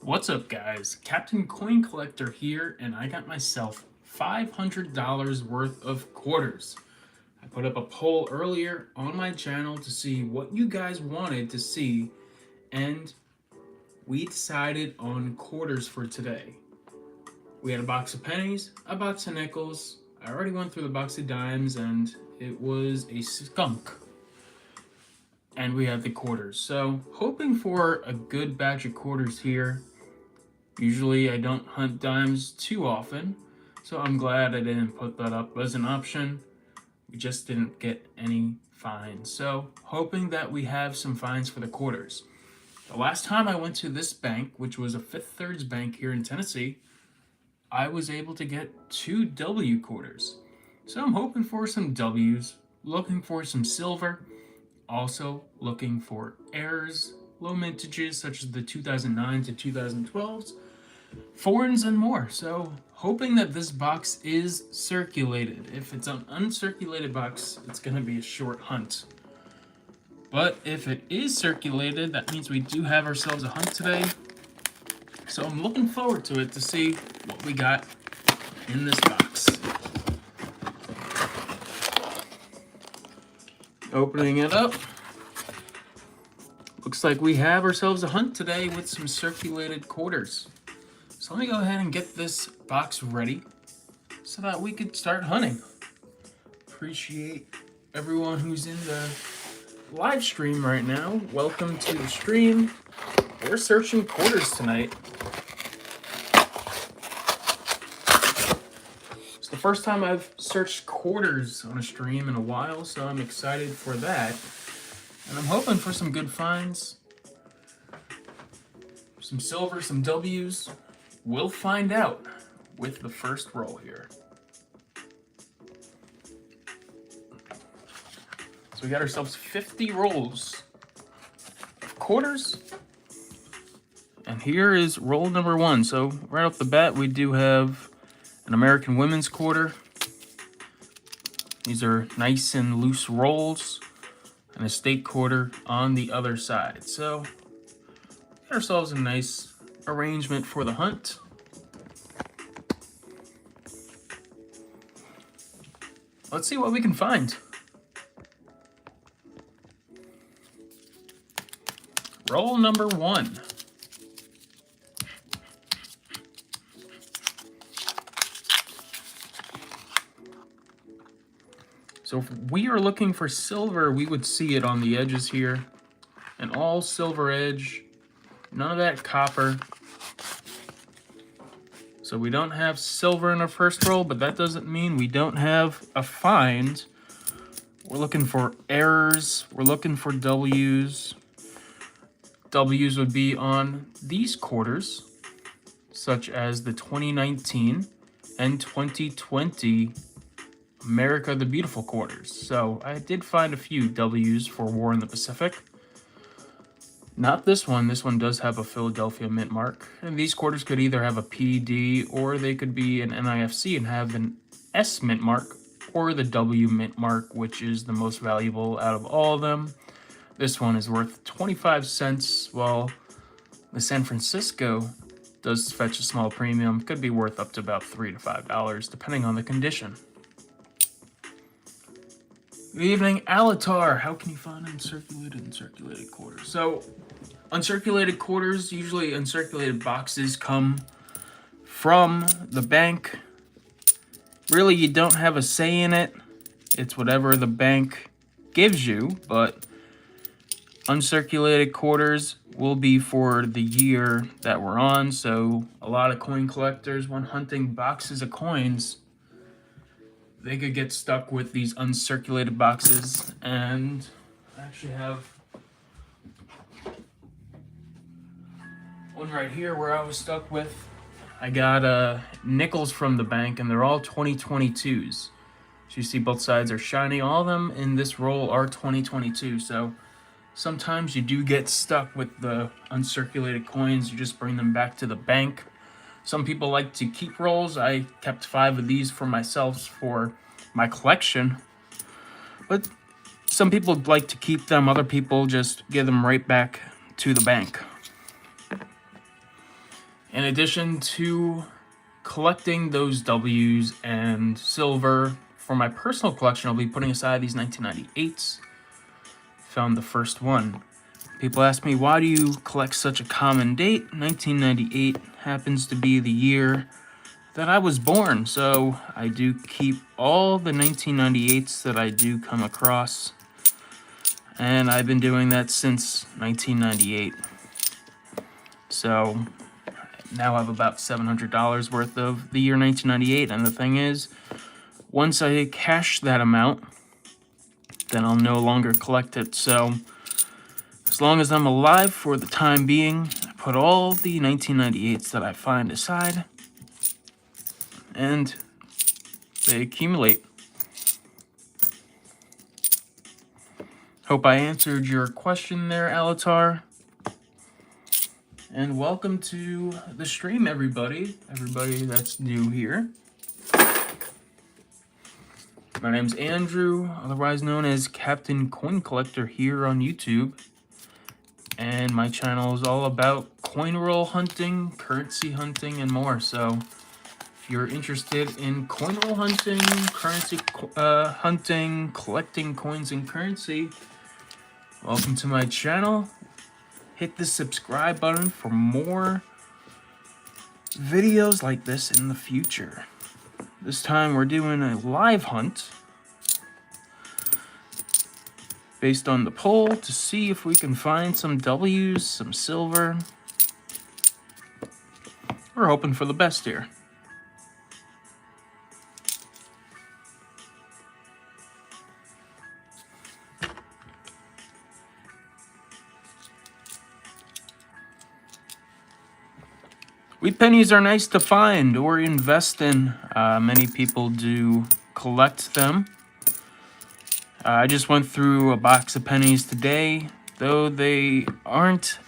What's up, guys? Captain Coin Collector here, and I got myself $500 worth of quarters. I put up a poll earlier on my channel to see what you guys wanted to see, and we decided on quarters for today. We had a box of pennies, a box of nickels. I already went through the box of dimes, and it was a skunk. And we have the quarters. So, hoping for a good batch of quarters here. Usually I don't hunt dimes too often, so I'm glad I didn't put that up as an option. We just didn't get any finds. So hoping that we have some finds for the quarters. The last time I went to this bank, which was a Fifth Thirds bank here in Tennessee, I was able to get 2 W quarters. So I'm hoping for some W's, looking for some silver, also looking for errors, low mintages such as the 2009s to 2012s, foreigns, and more. So hoping that this box is circulated. If it's an uncirculated box, it's going to be a short hunt. But if it is circulated, that means we do have ourselves a hunt today. So I'm looking forward to it to see what we got in this box. Opening it up. Looks like we have ourselves a hunt today with some circulated quarters. So let me go ahead and get this box ready so that we could start hunting. Appreciate everyone who's in the live stream right now. Welcome to the stream. We're searching quarters tonight. It's the first time I've searched quarters on a stream in a while, so I'm excited for that. And I'm hoping for some good finds. Some silver, some W's. We'll find out with the first roll here. So we got ourselves 50 rolls of quarters. And here is roll number 1. So right off the bat, we do have an American women's quarter. These are nice and loose rolls, and a state quarter on the other side. So got ourselves a nice arrangement for the hunt. Let's see what we can find. Roll number 1. So if we are looking for silver, we would see it on the edges here. An all silver edge, none of that copper. So we don't have silver in our first roll, but that doesn't mean we don't have a find. We're looking for errors. We're looking for W's. W's would be on these quarters, such as the 2019 and 2020 America the Beautiful quarters. So I did find a few W's for War in the Pacific. Not this one. This one does have a Philadelphia mint mark. And these quarters could either have a PD or they could be an NIFC and have an S mint mark or the W mint mark, which is the most valuable out of all of them. This one is worth 25 cents, while the San Francisco does fetch a small premium. Could be worth up to about $3 to $5, depending on the condition. Good evening, Alatar. How can you find uncirculated and circulated quarters? So, uncirculated quarters, usually uncirculated boxes, come from the bank. Really, you don't have a say in it. It's whatever the bank gives you, but uncirculated quarters will be for the year that we're on. So a lot of coin collectors, when hunting boxes of coins, they could get stuck with these uncirculated boxes. And I actually have one right here where I was stuck with. I got nickels from the bank, and they're all 2022s. So you see both sides are shiny. All of them in this roll are 2022. So sometimes you do get stuck with the uncirculated coins. You just bring them back to the bank. Some people like to keep rolls. I kept 5 of these for myself for my collection. But some people like to keep them. Other people just give them right back to the bank. In addition to collecting those W's and silver, for my personal collection, I'll be putting aside these 1998s. Found the first one. People ask me, why do you collect such a common date? 1998 happens to be the year that I was born, so I do keep all the 1998s that I do come across, and I've been doing that since 1998. So now I have about $700 worth of the year 1998, and the thing is, once I cash that amount, then I'll no longer collect it. So as long as I'm alive for the time being, I put all the 1998s that I find aside, and they accumulate. Hope I answered your question there, Alatar. And welcome to the stream, everybody that's new here. My name's Andrew, otherwise known as Captain Coin Collector here on YouTube. And my channel is all about coin roll hunting, currency hunting, and more. So if you're interested in coin roll hunting, currency hunting, collecting coins and currency, welcome to my channel. Hit the subscribe button for more videos like this in the future. This time we're doing a live hunt based on the poll to see if we can find some W's, some silver. We're hoping for the best here. Wheat pennies are nice to find or invest in. Many people do collect them. I just went through a box of pennies today, though they aren't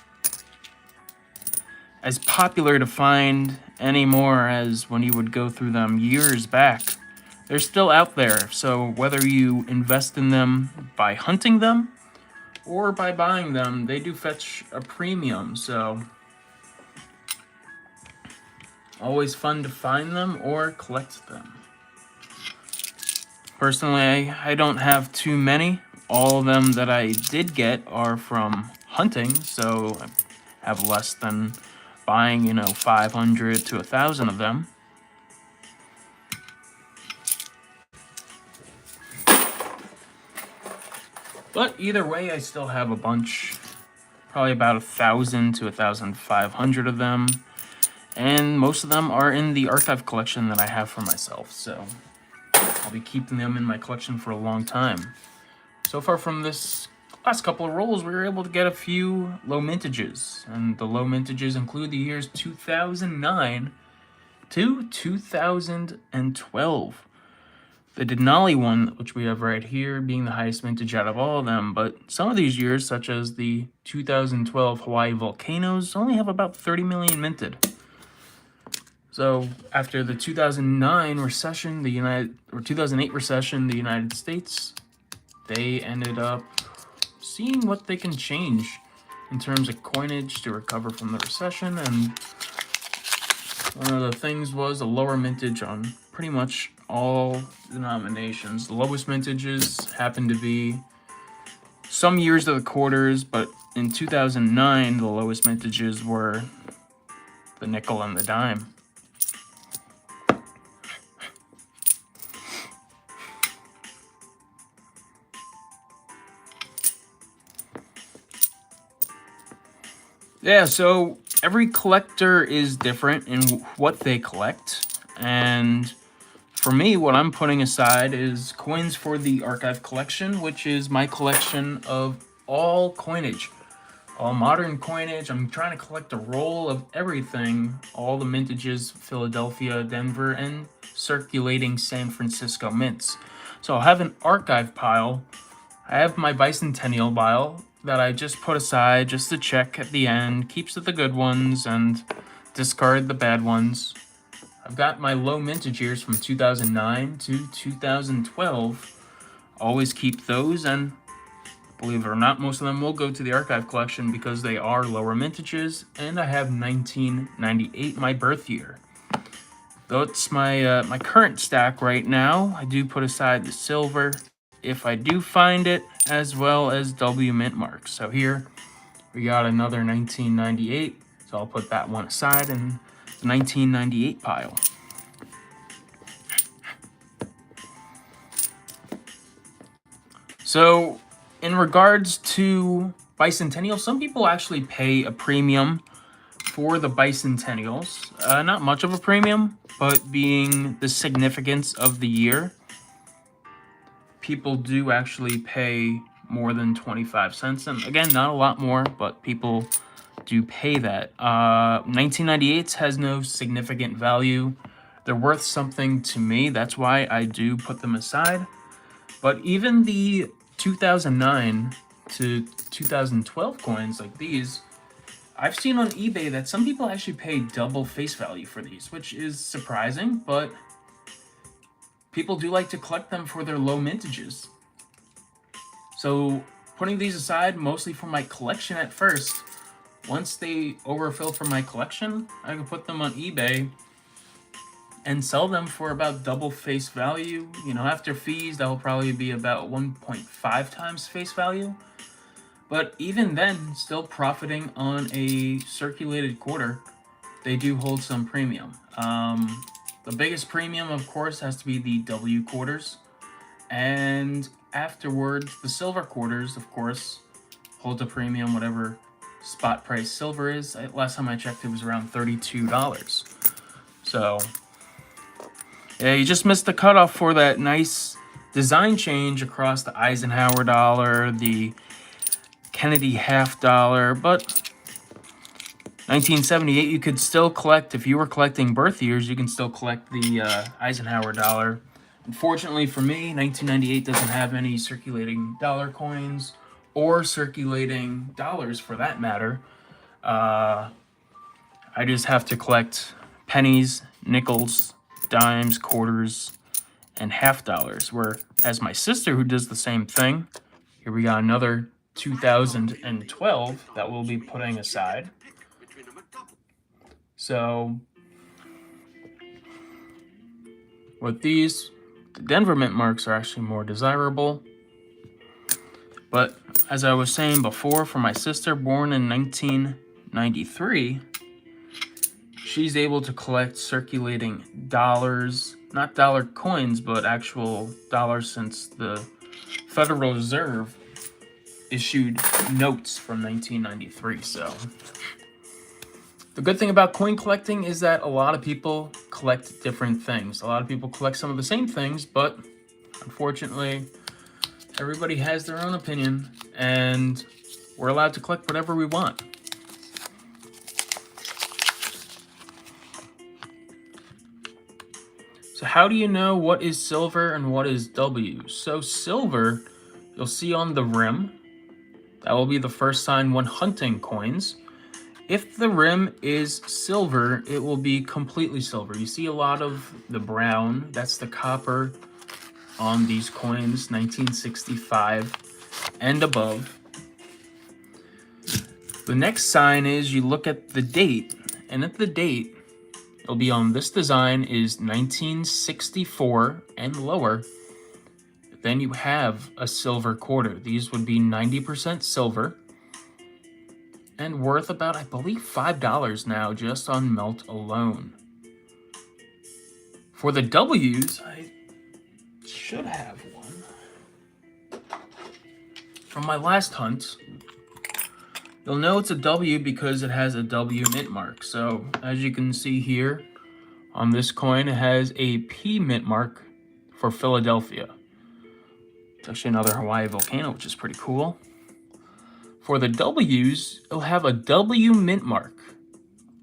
as popular to find anymore as when you would go through them years back. They're still out there, so whether you invest in them by hunting them or by buying them, they do fetch a premium, so always fun to find them or collect them. Personally, I don't have too many. All of them that I did get are from hunting, so I have less than buying, 500 to 1,000 of them. But either way, I still have a bunch, probably about 1,000 to 1,500 of them. And most of them are in the archive collection that I have for myself, so I'll be keeping them in my collection for a long time. So far from this last couple of rolls, we were able to get a few low mintages, and the low mintages include the years 2009 to 2012. The Denali one, which we have right here, being the highest mintage out of all of them, but some of these years, such as the 2012 Hawaii volcanoes, only have about 30 million minted. So after the 2009 recession, 2008 recession, the United States, they ended up seeing what they can change in terms of coinage to recover from the recession. And one of the things was a lower mintage on pretty much all denominations. The lowest mintages happened to be some years of the quarters, but in 2009, the lowest mintages were the nickel and the dime. Yeah, so every collector is different in what they collect, and for me, what I'm putting aside is coins for the archive collection, which is my collection of all coinage, all modern coinage. I'm trying to collect a roll of everything, all the mintages, Philadelphia, Denver, and circulating San Francisco mints. So I'll have an archive pile. I have my bicentennial pile that I just put aside just to check at the end, keeps the good ones and discard the bad ones. I've got my low mintage years from 2009 to 2012. Always keep those, and Believe it or not, most of them will go to the archive collection because they are lower mintages, and I have 1998, my birth year. That's my current stack right now. I do put aside the silver if I do find it, as well as W mint marks. So here we got another 1998, so I'll put that one aside in the 1998 pile. So in regards to bicentennial, some people actually pay a premium for the bicentennials. Not much of a premium, but being the significance of the year, people do actually pay more than 25 cents. And again, not a lot more, but people do pay that. 1998s has no significant value. They're worth something to me. That's why I do put them aside. But even the 2009 to 2012 coins like these, I've seen on eBay that some people actually pay double face value for these, which is surprising, but people do like to collect them for their low mintages. So putting these aside mostly for my collection at first, once they overfill for my collection, I can put them on eBay and sell them for about double face value. You know, after fees, that will probably be about 1.5 times face value. But even then, still profiting on a circulated quarter, they do hold some premium. The biggest premium, of course, has to be the W quarters. And afterwards, the silver quarters, of course, hold a premium, whatever spot price silver is. Last time I checked, it was around $32. So, yeah, you just missed the cutoff for that nice design change across the Eisenhower dollar, the Kennedy half dollar, but 1978 you could still collect. If you were collecting birth years, you can still collect the Eisenhower dollar. Unfortunately for me, 1998 doesn't have any circulating dollar coins or circulating dollars for that matter. I just have to collect pennies, nickels, dimes, quarters, and half dollars. Whereas my sister, who does the same thing, here we got another 2012 that we'll be putting aside. So with these, the Denver mint marks are actually more desirable. But as I was saying before, for my sister, born in 1993, she's able to collect circulating dollars, not dollar coins, but actual dollars, since the Federal Reserve issued notes from 1993. So the good thing about coin collecting is that a lot of people collect different things. A lot of people collect some of the same things, but unfortunately, everybody has their own opinion, and we're allowed to collect whatever we want. So how do you know what is silver and what is W? So silver, you'll see on the rim, that will be the first sign when hunting coins. If the rim is silver, it will be completely silver. You see a lot of the brown, that's the copper on these coins, 1965 and above. The next sign is you look at the date, and at the date, it'll be on this design is 1964 and lower. Then you have a silver quarter. These would be 90% silver and worth about, I believe, $5 now just on melt alone. For the W's, I should have one from my last hunt. You'll know it's a W because it has a W mint mark. So as you can see here on this coin, it has a P mint mark for Philadelphia. It's actually another Hawaii volcano, which is pretty cool. For the W's, it'll have a W mint mark.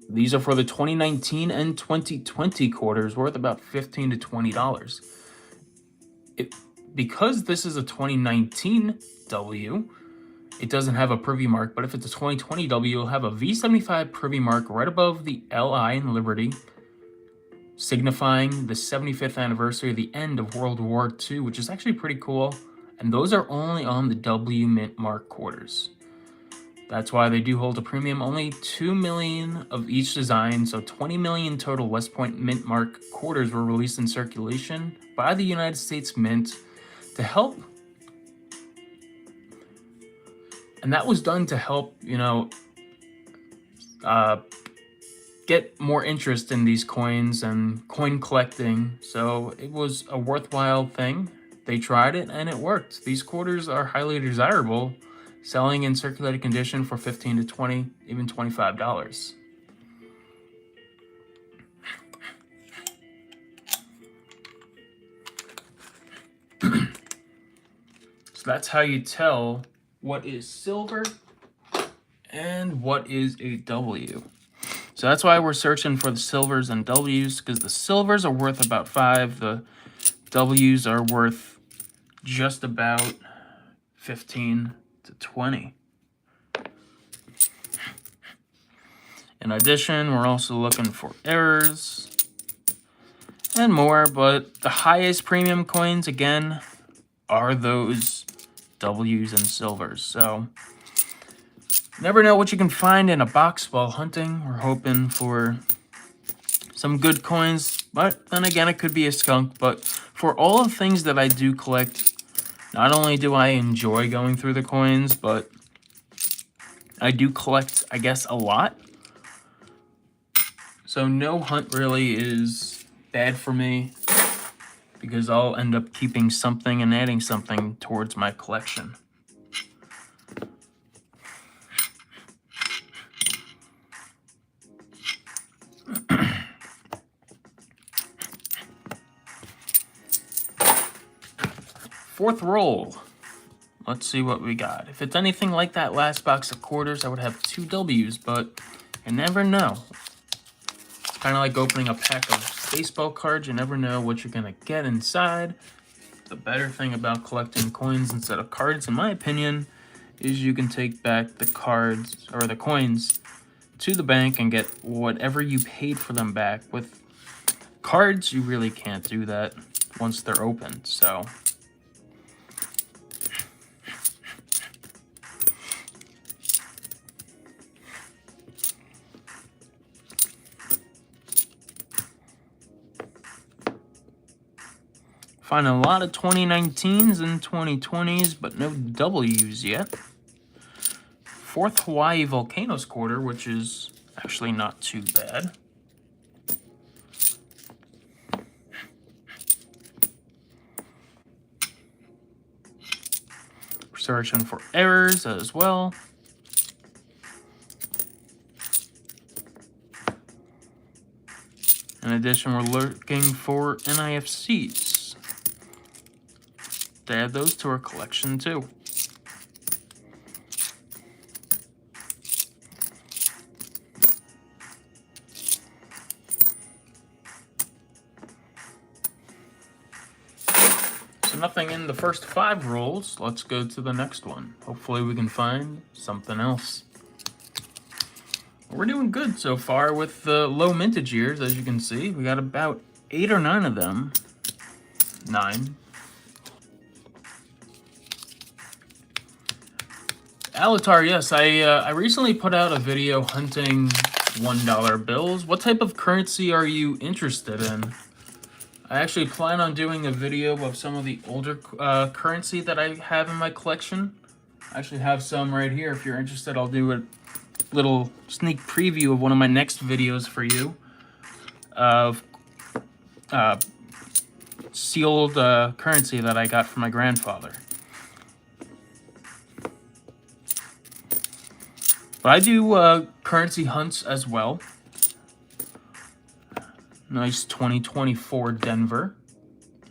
These are for the 2019 and 2020 quarters, worth about $15 to $20. Because this is a 2019 W, it doesn't have a privy mark, but if it's a 2020 W, it'll have a V75 privy mark right above the LI in Liberty, signifying the 75th anniversary of the end of World War II, which is actually pretty cool. And those are only on the W mint mark quarters. That's why they do hold a premium. Only 2 million of each design, so 20 million total West Point mint mark quarters were released in circulation by the United States Mint to help. And that was done to help, get more interest in these coins and coin collecting. So it was a worthwhile thing. They tried it and it worked. These quarters are highly desirable, selling in circulated condition for $15 to $20, even $25. So that's how you tell what is silver and what is a W. So that's why we're searching for the silvers and W's, because the silvers are worth about 5, the W's are worth just about 15 to 20. In addition, we're also looking for errors and more, but the highest premium coins, again, are those W's and silvers. So never know what you can find in a box while hunting. We're hoping for some good coins, but then again, it could be a skunk. But for all the things that I do collect, not only do I enjoy going through the coins, but I do collect, I guess, a lot. So no hunt really is bad for me, because I'll end up keeping something and adding something towards my collection. Fourth roll. Let's see what we got. If it's anything like that last box of quarters, I would have 2 W's, but you never know. It's kind of like opening a pack of baseball cards. You never know what you're going to get inside. The better thing about collecting coins instead of cards, in my opinion, is you can take back the cards or the coins to the bank and get whatever you paid for them back. With cards, you really can't do that once they're opened, so... Find a lot of 2019s and 2020s, but no W's yet. Fourth Hawaii Volcanoes quarter, which is actually not too bad. We're searching for errors as well. In addition, we're looking for NIFCs. To add those to our collection too. So nothing in the first 5 rolls. Let's go to the next one. Hopefully we can find something else. We're doing good so far with the low mintage years, as you can see. We got about 8 or 9 of them. 9. Alatar, yes, I recently put out a video hunting $1 bills. What type of currency are you interested in? I actually plan on doing a video of some of the older currency that I have in my collection. I actually have some right here. If you're interested, I'll do a little sneak preview of one of my next videos for you of sealed currency that I got from my grandfather. But I do currency hunts as well. Nice 2024 Denver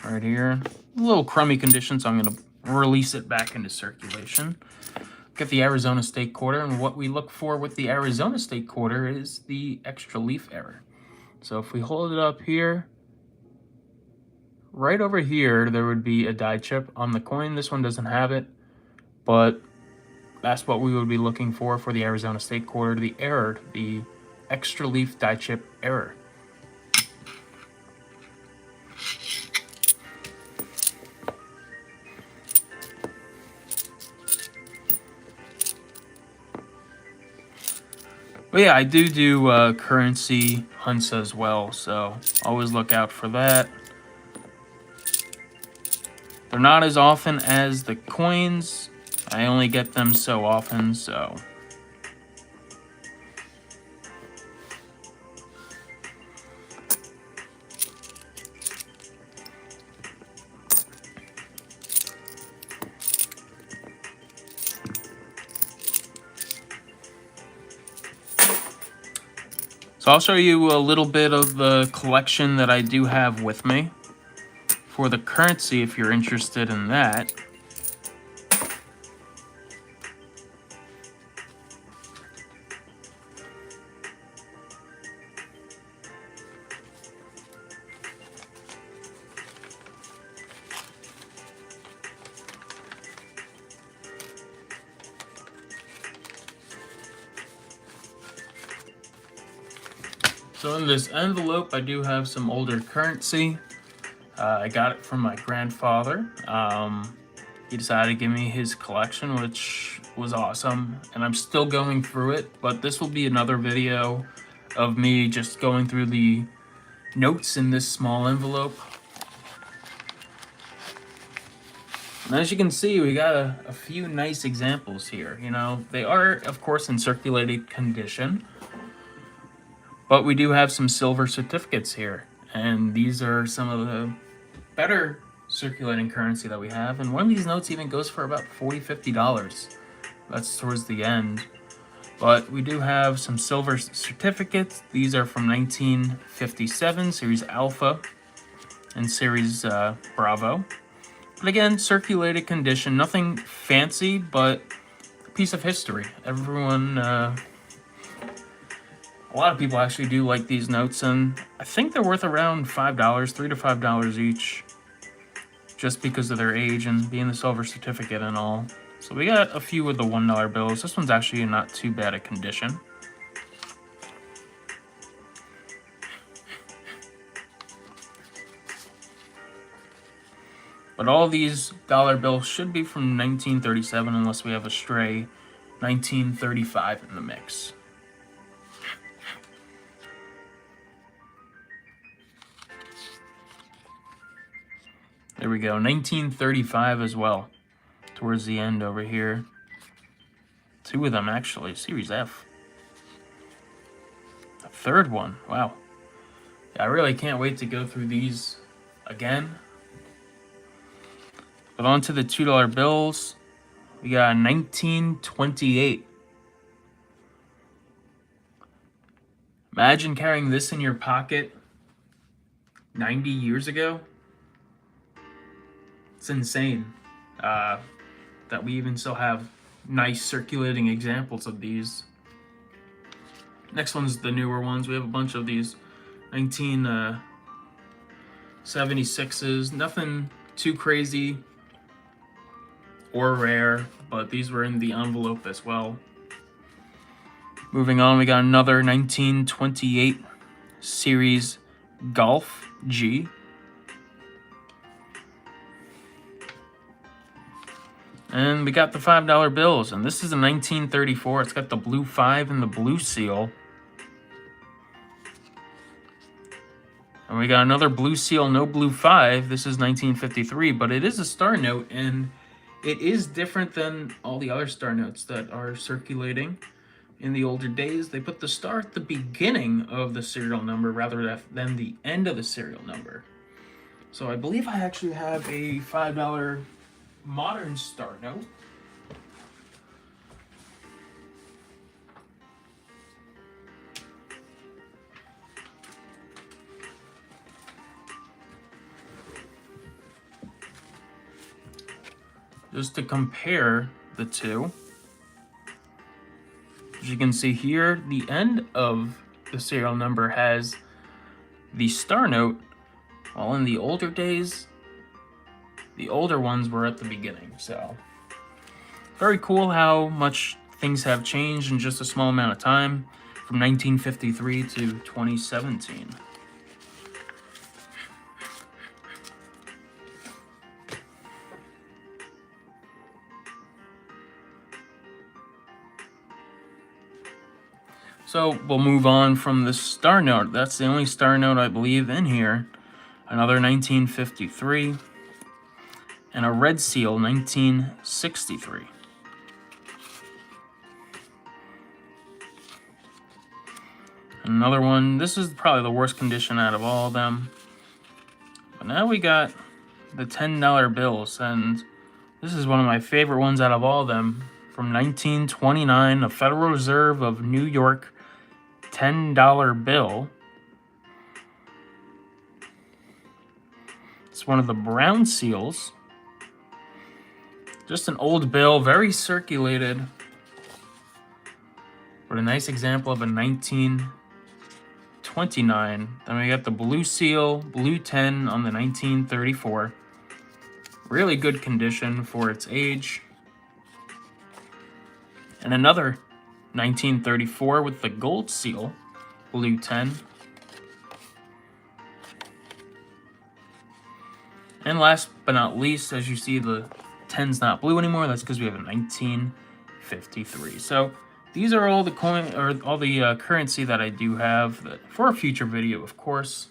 right here. A little crummy condition, so I'm going to release it back into circulation. Get the Arizona State quarter, and what we look for with the Arizona State quarter is the extra leaf error. So if we hold it up here, right over here, there would be a die chip on the coin. This one doesn't have it, but that's what we would be looking for the Arizona State quarter, the error, the extra leaf die chip error. But yeah, I do currency hunts as well, so always look out for that. They're not as often as the coins. I only get them so often, so... So I'll show you a little bit of the collection that I do have with me. For the currency, if you're interested in that. So in this envelope, I do have some older currency. I got it from my grandfather. He decided to give me his collection, which was awesome. And I'm still going through it, but this will be another video of me just going through the notes in this small envelope. And as you can see, we got a few nice examples here. You know, they are, of course, in circulating condition. But we do have some silver certificates here, and these are some of the better circulating currency that we have. And one of these notes even goes for about $40–50. That's towards the end. But we do have some silver certificates. These are from 1957, Series Alpha and Series Bravo. But again, circulated condition, nothing fancy, but a piece of history. Everyone... a lot of people actually do like these notes, and I think they're worth around $5, $3 to $5 each, just because of their age and being the silver certificate and all. So we got a few of the $1 bills. This one's actually not too bad a condition. But all these dollar bills should be from 1937 unless we have a stray 1935 in the mix. There we go, 1935 as well, towards the end over here. Two of them actually, Series F. A third one, wow. Yeah, I really can't wait to go through these again. But on to the $2 bills. We got 1928. Imagine carrying this in your pocket 90 years ago. It's insane that we even still have nice circulating examples of these. Next one's the newer ones. We have a bunch of these 1976s. Nothing too crazy or rare, but these were in the envelope as well. Moving on, we got another 1928 Series Golf G. And we got the $5 bills, and this is a 1934. It's got the blue 5 and the blue seal. And we got another blue seal, no blue 5. This is 1953, but it is a star note, and it is different than all the other star notes that are circulating. In the older days, they put the star at the beginning of the serial number rather than the end of the serial number. So I believe I actually have a $5 modern star note. Just to compare the two. As you can see here, the end of the serial number has the star note, while in the older days, the older ones were at the beginning. So very cool how much things have changed in just a small amount of time, from 1953 to 2017. So we'll move on from the star note. That's the only star note I believe in here. Another 1953. And a red seal, 1963. Another one. This is probably the worst condition out of all of them. But now we got the $10 bills, and this is one of my favorite ones out of all of them. From 1929, a Federal Reserve of New York $10 bill. It's one of the brown seals. Just an old bill, very circulated. But a nice example of a 1929. Then we got the blue seal, blue 10 on the 1934. Really good condition for its age. And another 1934 with the gold seal, blue 10. And last but not least, as you see, the 10's not blue anymore. That's because we have a 1953. So these are all the coin or all the currency that I do have for a future video, of course.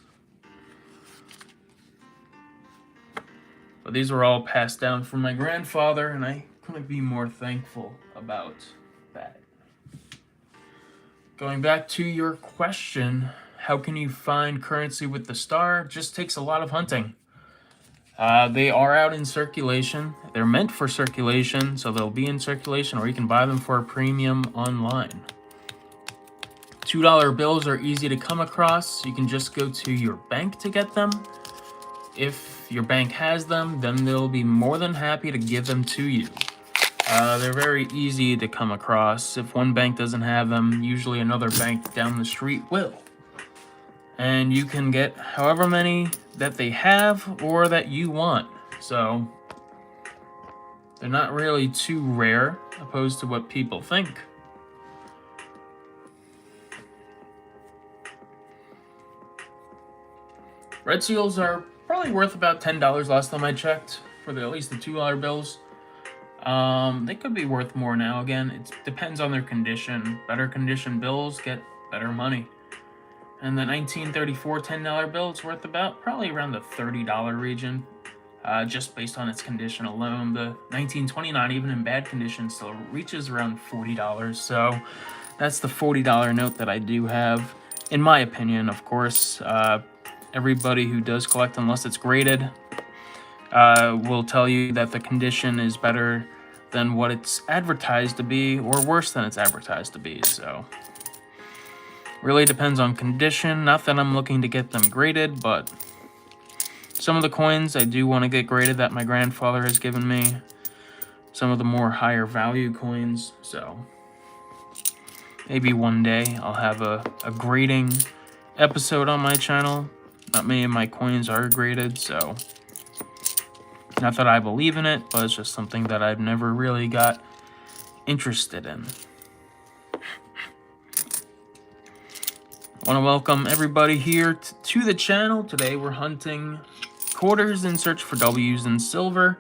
But these were all passed down from my grandfather, and I couldn't be more thankful about that. Going back to your question, how can you find currency with the star? Just takes a lot of hunting. They are out in circulation. They're meant for circulation, so they'll be in circulation, or you can buy them for a premium online. $2 bills are easy to come across. You can just go to your bank to get them. If your bank has them, then they'll be more than happy to give them to you. They're very easy to come across. If one bank doesn't have them, usually another bank down the street will. And you can get however many that they have or that you want. So they're not really too rare, opposed to what people think. Red seals are probably worth about $10 last time I checked for at least the $2 bills. They could be worth more now. Again, it depends on their condition. Better condition bills get better money. And the 1934 $10 bill, it's worth probably around the $30 region, just based on its condition alone. The 1929, even in bad condition, still reaches around $40. So that's the $40 note that I do have, in my opinion, of course. Everybody who does collect, unless it's graded, will tell you that the condition is better than what it's advertised to be, or worse than it's advertised to be. So really depends on condition. Not that I'm looking to get them graded, but some of the coins I do want to get graded that my grandfather has given me. Some of the more higher value coins. So maybe one day I'll have a grading episode on my channel. Not many of my coins are graded, so not that I believe in it, but it's just something that I've never really got interested in. I want to welcome everybody here to the channel. Today we're hunting quarters in search for W's in silver,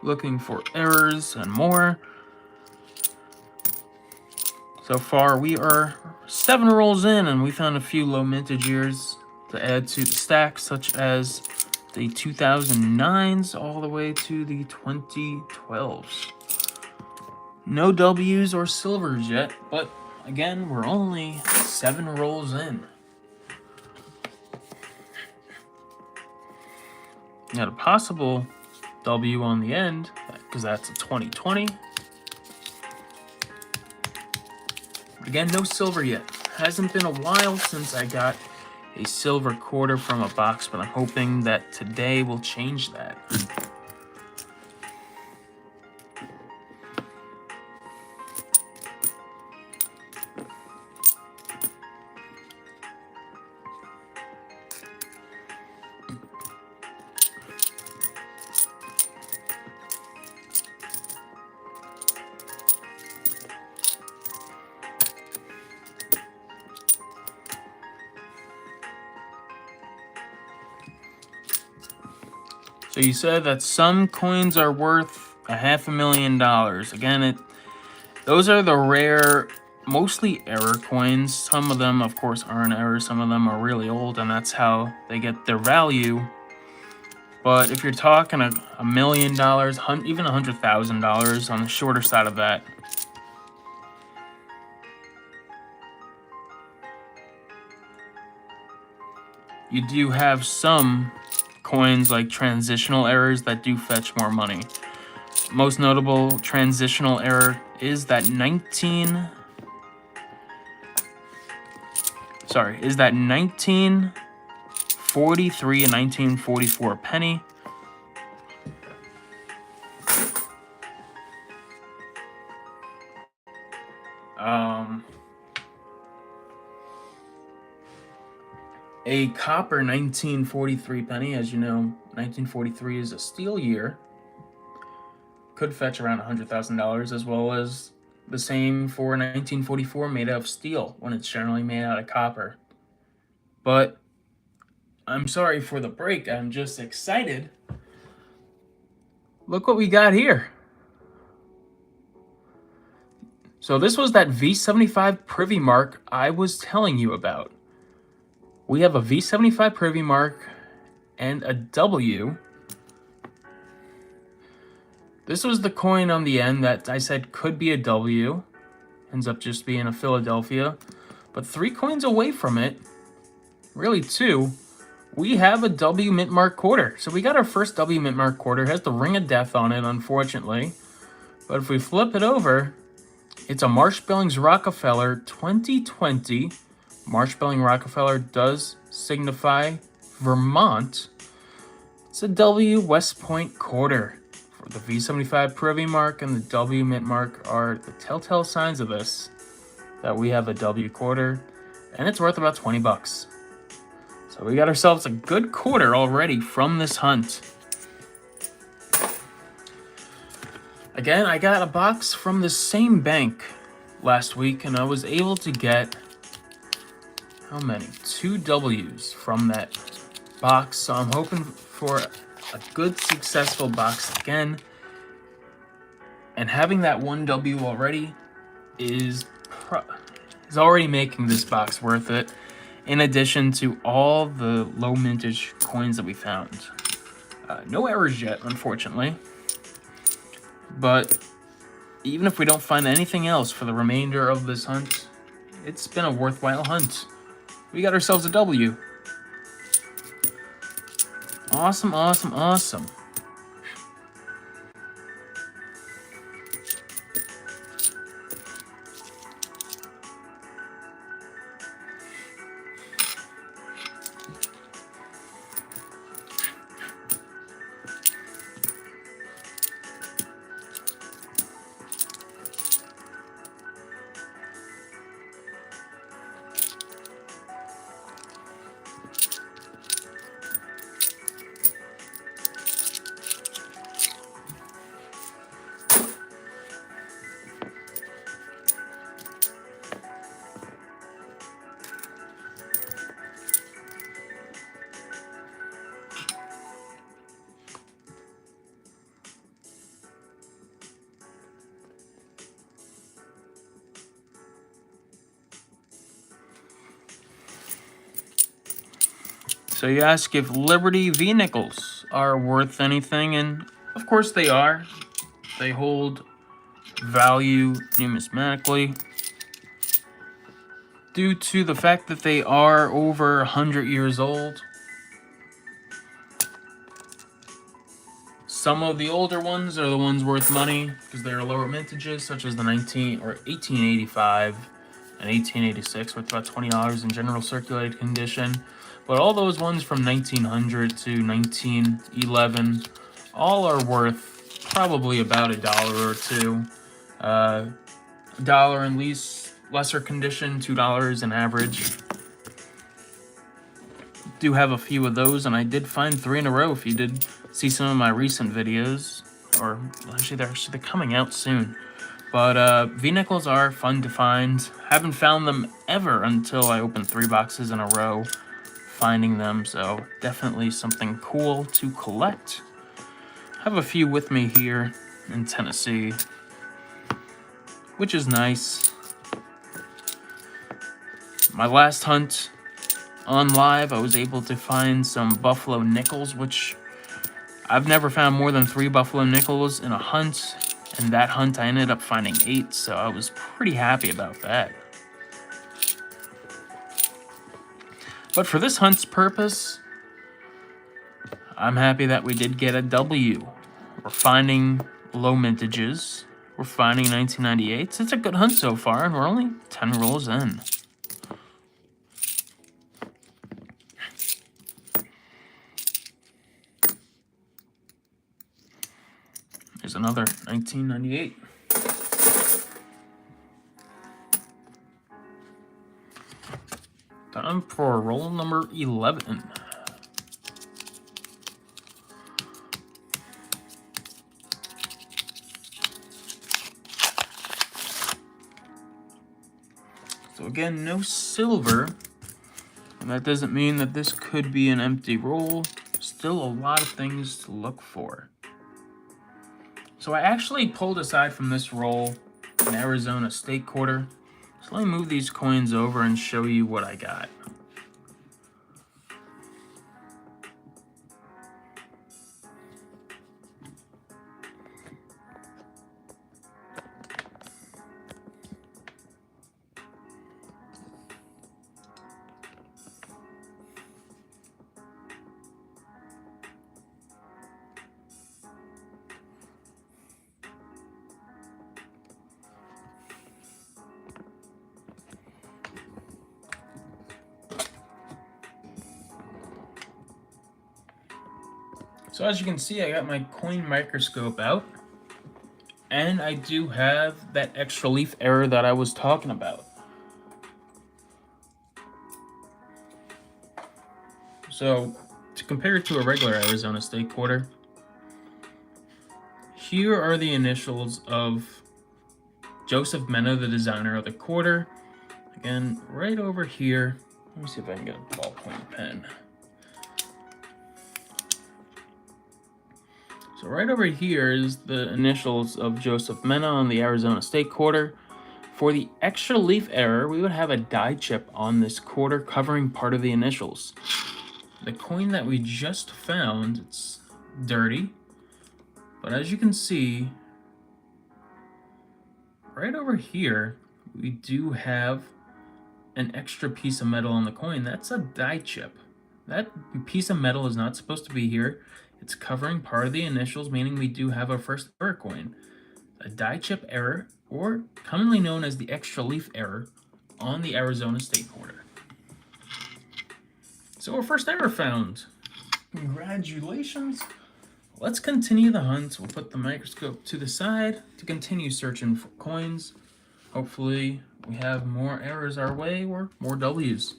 looking for errors and more. So far we are 7 rolls in, and we found a few low mintage years to add to the stack, such as the 2009s all the way to the 2012s. No W's or silvers yet, but again, we're only 7 rolls in. Got a possible W on the end, because that's a 2020. But again, no silver yet. Hasn't been a while since I got a silver quarter from a box, but I'm hoping that today will change that. So you said that some coins are worth $500,000. Again, those are the rare mostly error coins. Some of them, of course, aren't error. Some of them are really old, and that's how they get their value. But if you're talking $1 million, even $100,000 on the shorter side of that, you do have some coins like transitional errors that do fetch more money. Most notable transitional error is that 1943 and 1944 penny. A copper 1943 penny, as you know, 1943 is a steel year, could fetch around $100,000, as well as the same for 1944 made out of steel when it's generally made out of copper. But I'm sorry for the break, I'm just excited. Look what we got here. So this was that V75 privy mark I was telling you about. We have a V75 privy mark and a W. This was the coin on the end that I said could be a W. Ends up just being a Philadelphia. But 3 coins away from it, really 2, we have a W mint mark quarter. So we got our first W mint mark quarter. It has the ring of death on it, unfortunately. But if we flip it over, it's a Marsh-Billings Rockefeller 2020. Marsh-Billings Rockefeller does signify Vermont. It's a W West Point quarter. For the V75 privy mark and the W mint mark are the telltale signs of this, that we have a W quarter, and it's worth about 20 bucks. So we got ourselves a good quarter already from this hunt. Again, I got a box from the same bank last week, and I was able to get, how many? 2 W's from that box. So I'm hoping for a good, successful box again. And having that 1 W already is already making this box worth it, in addition to all the low mintage coins that we found. No errors yet, unfortunately. But even if we don't find anything else for the remainder of this hunt, it's been a worthwhile hunt. We got ourselves a W. Awesome, awesome, awesome. So you ask if Liberty V nickels are worth anything, and of course they are. They hold value numismatically due to the fact that they are over 100 years old. Some of the older ones are the ones worth money because they are lower mintages, such as the 1885 and 1886, worth about $20 in general circulated condition. But all those ones from 1900 to 1911, all are worth probably about $1 or $2. $1 in lesser condition, $2 in average. Do have a few of those, and I did find 3 in a row. If you did see some of my recent videos, or actually they're coming out soon. But V-nickels are fun to find. Haven't found them ever until I opened 3 boxes in a row finding them, so definitely something cool to collect. I have a few with me here in Tennessee, which is nice. My last hunt on live, I was able to find some buffalo nickels, which I've never found more than 3 buffalo nickels in a hunt. And that hunt, I ended up finding 8, so I was pretty happy about that. But for this hunt's purpose, I'm happy that we did get a W. We're finding low mintages. We're finding 1998s. It's a good hunt so far, and we're only 10 rolls in. There's another 1998. Time for roll number 11. So again, no silver. And that doesn't mean that this could be an empty roll. Still a lot of things to look for. So I actually pulled aside from this roll an Arizona State quarter. So let me move these coins over and show you what I got. So as you can see, I got my coin microscope out, and I do have that extra leaf error that I was talking about. So to compare it to a regular Arizona State quarter, here are the initials of Joseph Mena, the designer of the quarter. Again, right over here. Let me see if I can get a ballpoint pen. So right over here is the initials of Joseph Mena on the Arizona State quarter. For the extra leaf error, we would have a die chip on this quarter covering part of the initials. The coin that we just found, it's dirty, but as you can see, right over here, we do have an extra piece of metal on the coin. That's a die chip. That piece of metal is not supposed to be here. It's covering part of the initials, meaning we do have our first error coin. A die chip error, or commonly known as the extra leaf error, on the Arizona State quarter. So our first error found. Congratulations. Let's continue the hunt. We'll put the microscope to the side to continue searching for coins. Hopefully we have more errors our way or more W's.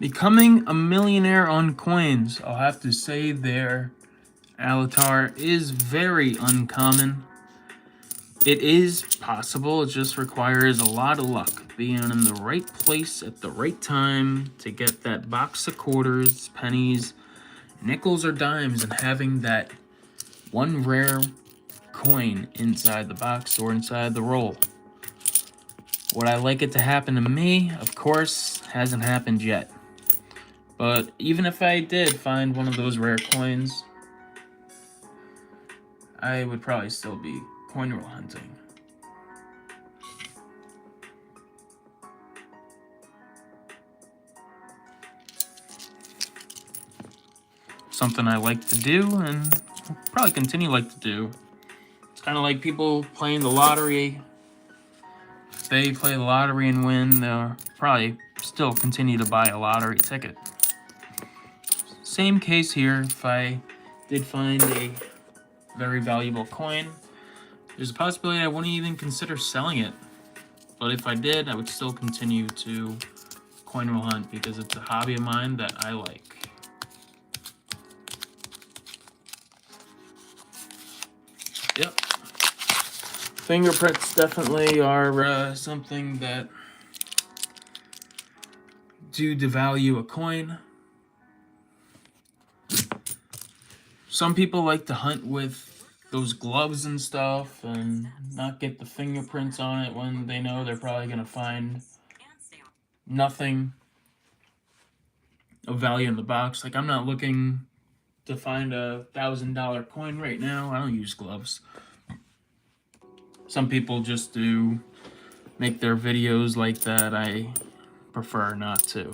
Becoming a millionaire on coins, I'll have to say their Alatar is very uncommon. It is possible, it just requires a lot of luck, being in the right place at the right time to get that box of quarters, pennies, nickels or dimes, and having that one rare coin inside the box or inside the roll. Would I like it to happen to me? Of course, hasn't happened yet. But even if I did find one of those rare coins, I would probably still be coin roll hunting. Something I like to do and probably continue like to do. It's kind of like people playing the lottery. If they play the lottery and win, they'll probably still continue to buy a lottery ticket. Same case here. If I did find a very valuable coin, there's a possibility I wouldn't even consider selling it. But if I did, I would still continue to coin roll hunt because it's a hobby of mine that I like. Yep. Fingerprints definitely are something that do devalue a coin. Some people like to hunt with those gloves and stuff and not get the fingerprints on it when they know they're probably going to find nothing of value in the box. Like, I'm not looking to find a $1,000 coin right now. I don't use gloves. Some people just do make their videos like that. I prefer not to.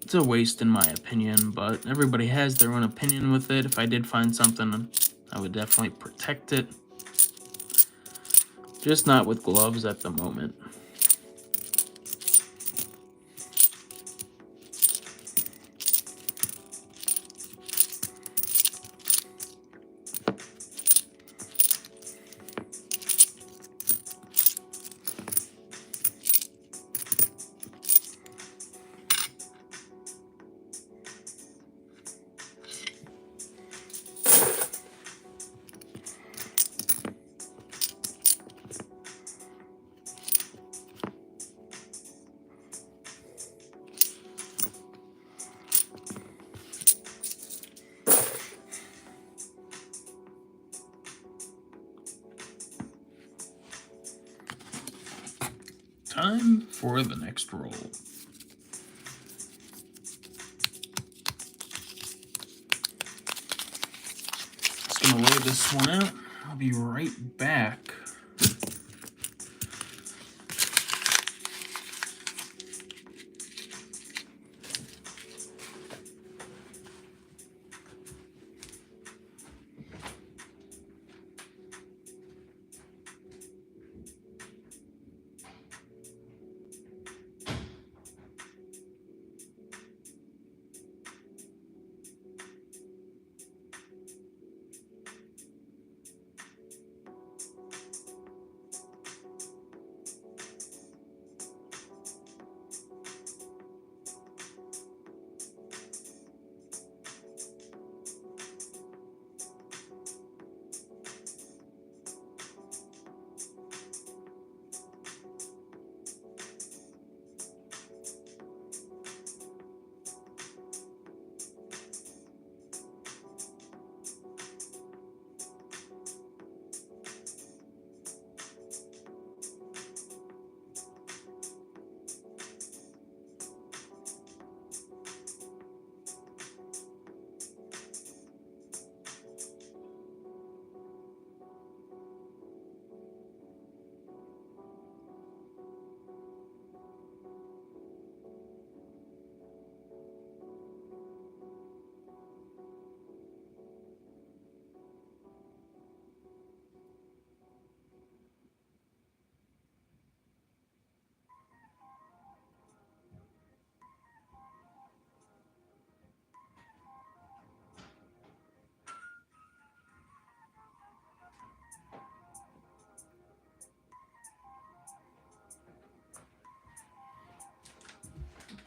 It's a waste in my opinion, but everybody has their own opinion with it. If I did find something, I would definitely protect it. Just not with gloves at the moment. Time for the next roll. Just gonna lay this one out. I'll be right back.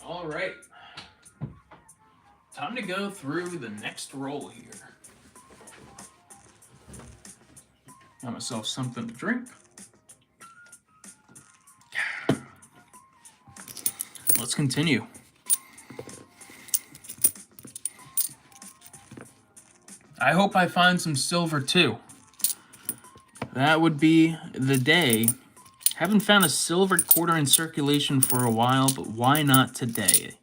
All right. Time to go through the next roll here. Got myself something to drink. Let's continue. I hope I find some silver too. That would be the day. Haven't found a silver quarter in circulation for a while, but why not today?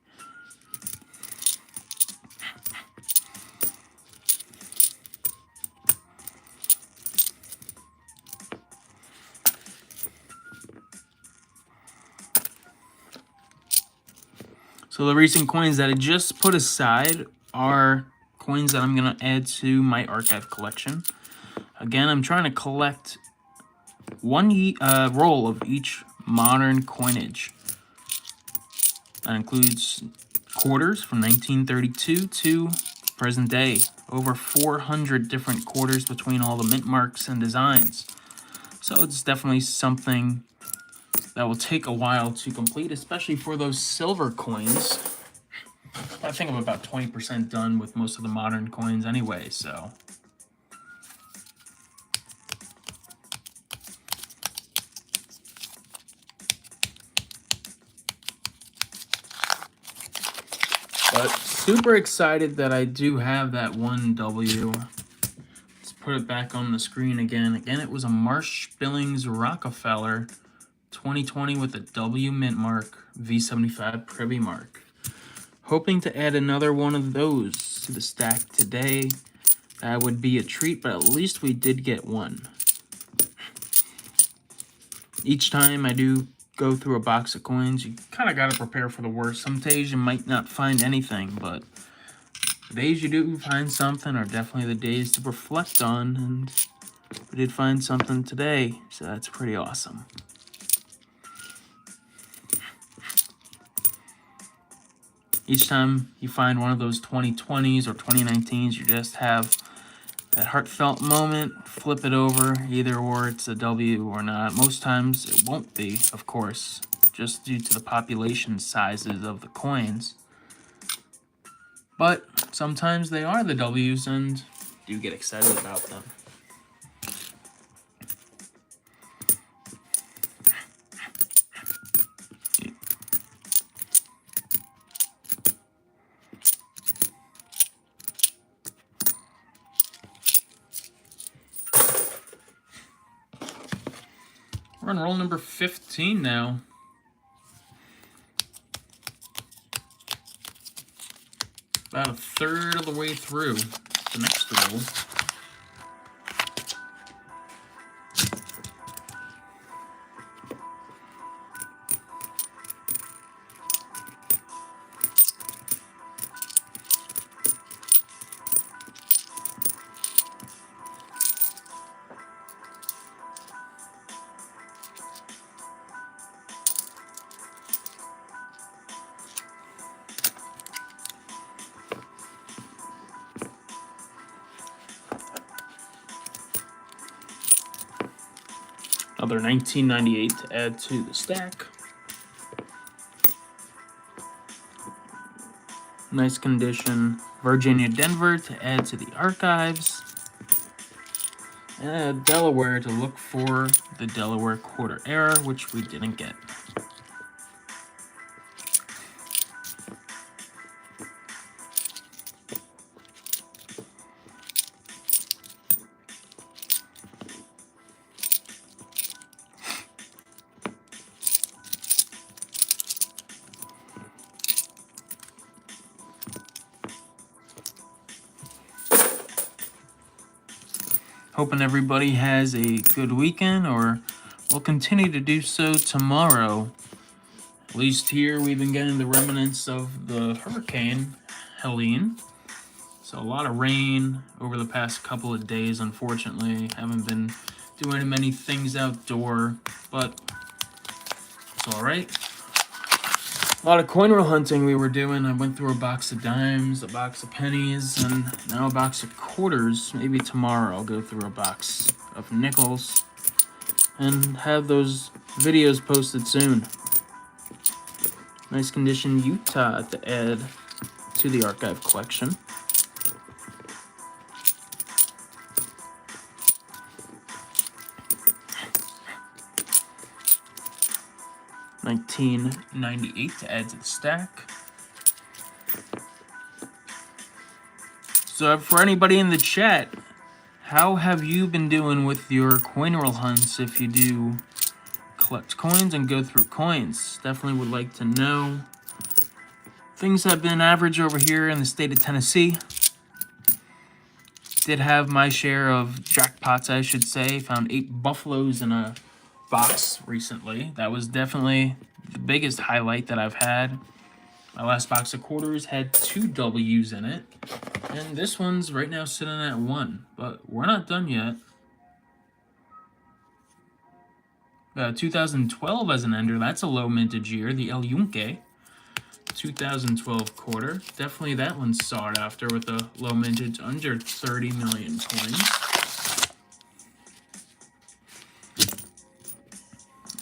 So the recent coins that I just put aside are coins that I'm going to add to my archive collection. Again, I'm trying to collect one roll of each modern coinage. That includes quarters from 1932 to present day. Over 400 different quarters between all the mint marks and designs. So it's definitely something that will take a while to complete, especially for those silver coins. I think I'm about 20% done with most of the modern coins anyway, so But super excited that I do have that one W. Let's put it back on the screen again. Again, it was a Marsh Billings Rockefeller 2020 with a W mint mark, V75 Privy mark. Hoping to add another one of those to the stack today. That would be a treat, but at least we did get one. Each time I do go through a box of coins, you kind of got to prepare for the worst. Some days you might not find anything, but the days you do find something are definitely the days to reflect on, and we did find something today, so that's pretty awesome. Each time you find one of those 2020s or 2019s, you just have that heartfelt moment, flip it over, either or it's a W or not. Most times it won't be, of course, just due to the population sizes of the coins. But sometimes they are the W's and do get excited about them. We're on roll number 15 now. About a third of the way through the next roll. Another 1998 to add to the stack. Nice condition. Virginia Denver to add to the archives. And Delaware to look for the Delaware quarter error, which we didn't get. Hoping everybody has a good weekend, or will continue to do so tomorrow. At least here we've been getting the remnants of the hurricane, Helene. So a lot of rain over the past couple of days, unfortunately. Haven't been doing many things outdoor, but it's all right. A lot of coin roll hunting we were doing. I went through a box of dimes, a box of pennies, and now a box of quarters. Maybe tomorrow I'll go through a box of nickels and have those videos posted soon. Nice condition Utah to add to the archive collection. $19.98 to add to the stack. So for anybody in the chat, how have you been doing with your coin roll hunts if you do collect coins and go through coins? Definitely would like to know. Things have been average over here in the state of Tennessee. Did have my share of jackpots, I should say. Found 8 buffaloes in a box recently. That was definitely the biggest highlight that I've had. My last box of quarters had 2 W's in it. And this one's right now sitting at 1. But we're not done yet. 2012 as an ender. That's a low mintage year. The El Yunque. 2012 quarter. Definitely that one's sought after with a low mintage under 30 million coins.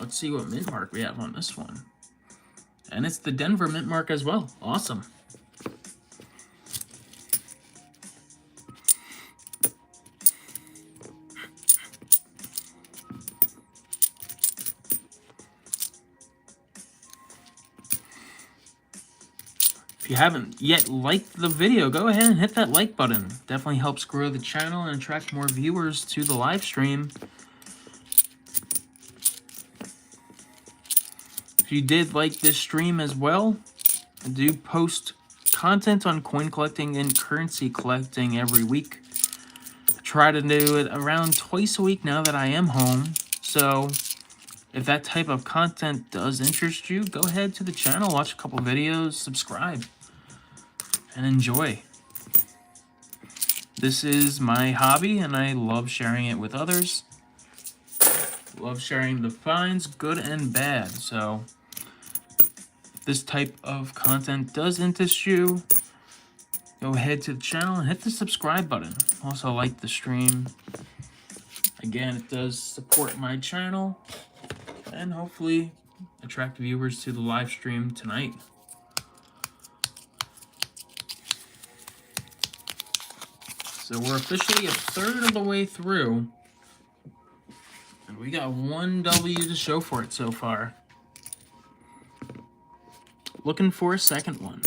Let's see what mint mark we have on this one. And it's the Denver mint mark as well. Awesome. If you haven't yet liked the video, go ahead and hit that like button. Definitely helps grow the channel and attract more viewers to the live stream. If you did like this stream as well, I do post content on coin collecting and currency collecting every week. I try to do it around twice a week now that I am home. So if that type of content does interest you, go ahead to the channel, watch a couple videos, subscribe, and enjoy. This is my hobby, and I love sharing it with others. Love sharing the finds, good and bad. So if this type of content does interest you, go ahead to the channel and hit the subscribe button. Also like the stream. Again, it does support my channel and hopefully attract viewers to the live stream tonight. So we're officially a third of the way through, and we got one W to show for it so far. Looking for a second one.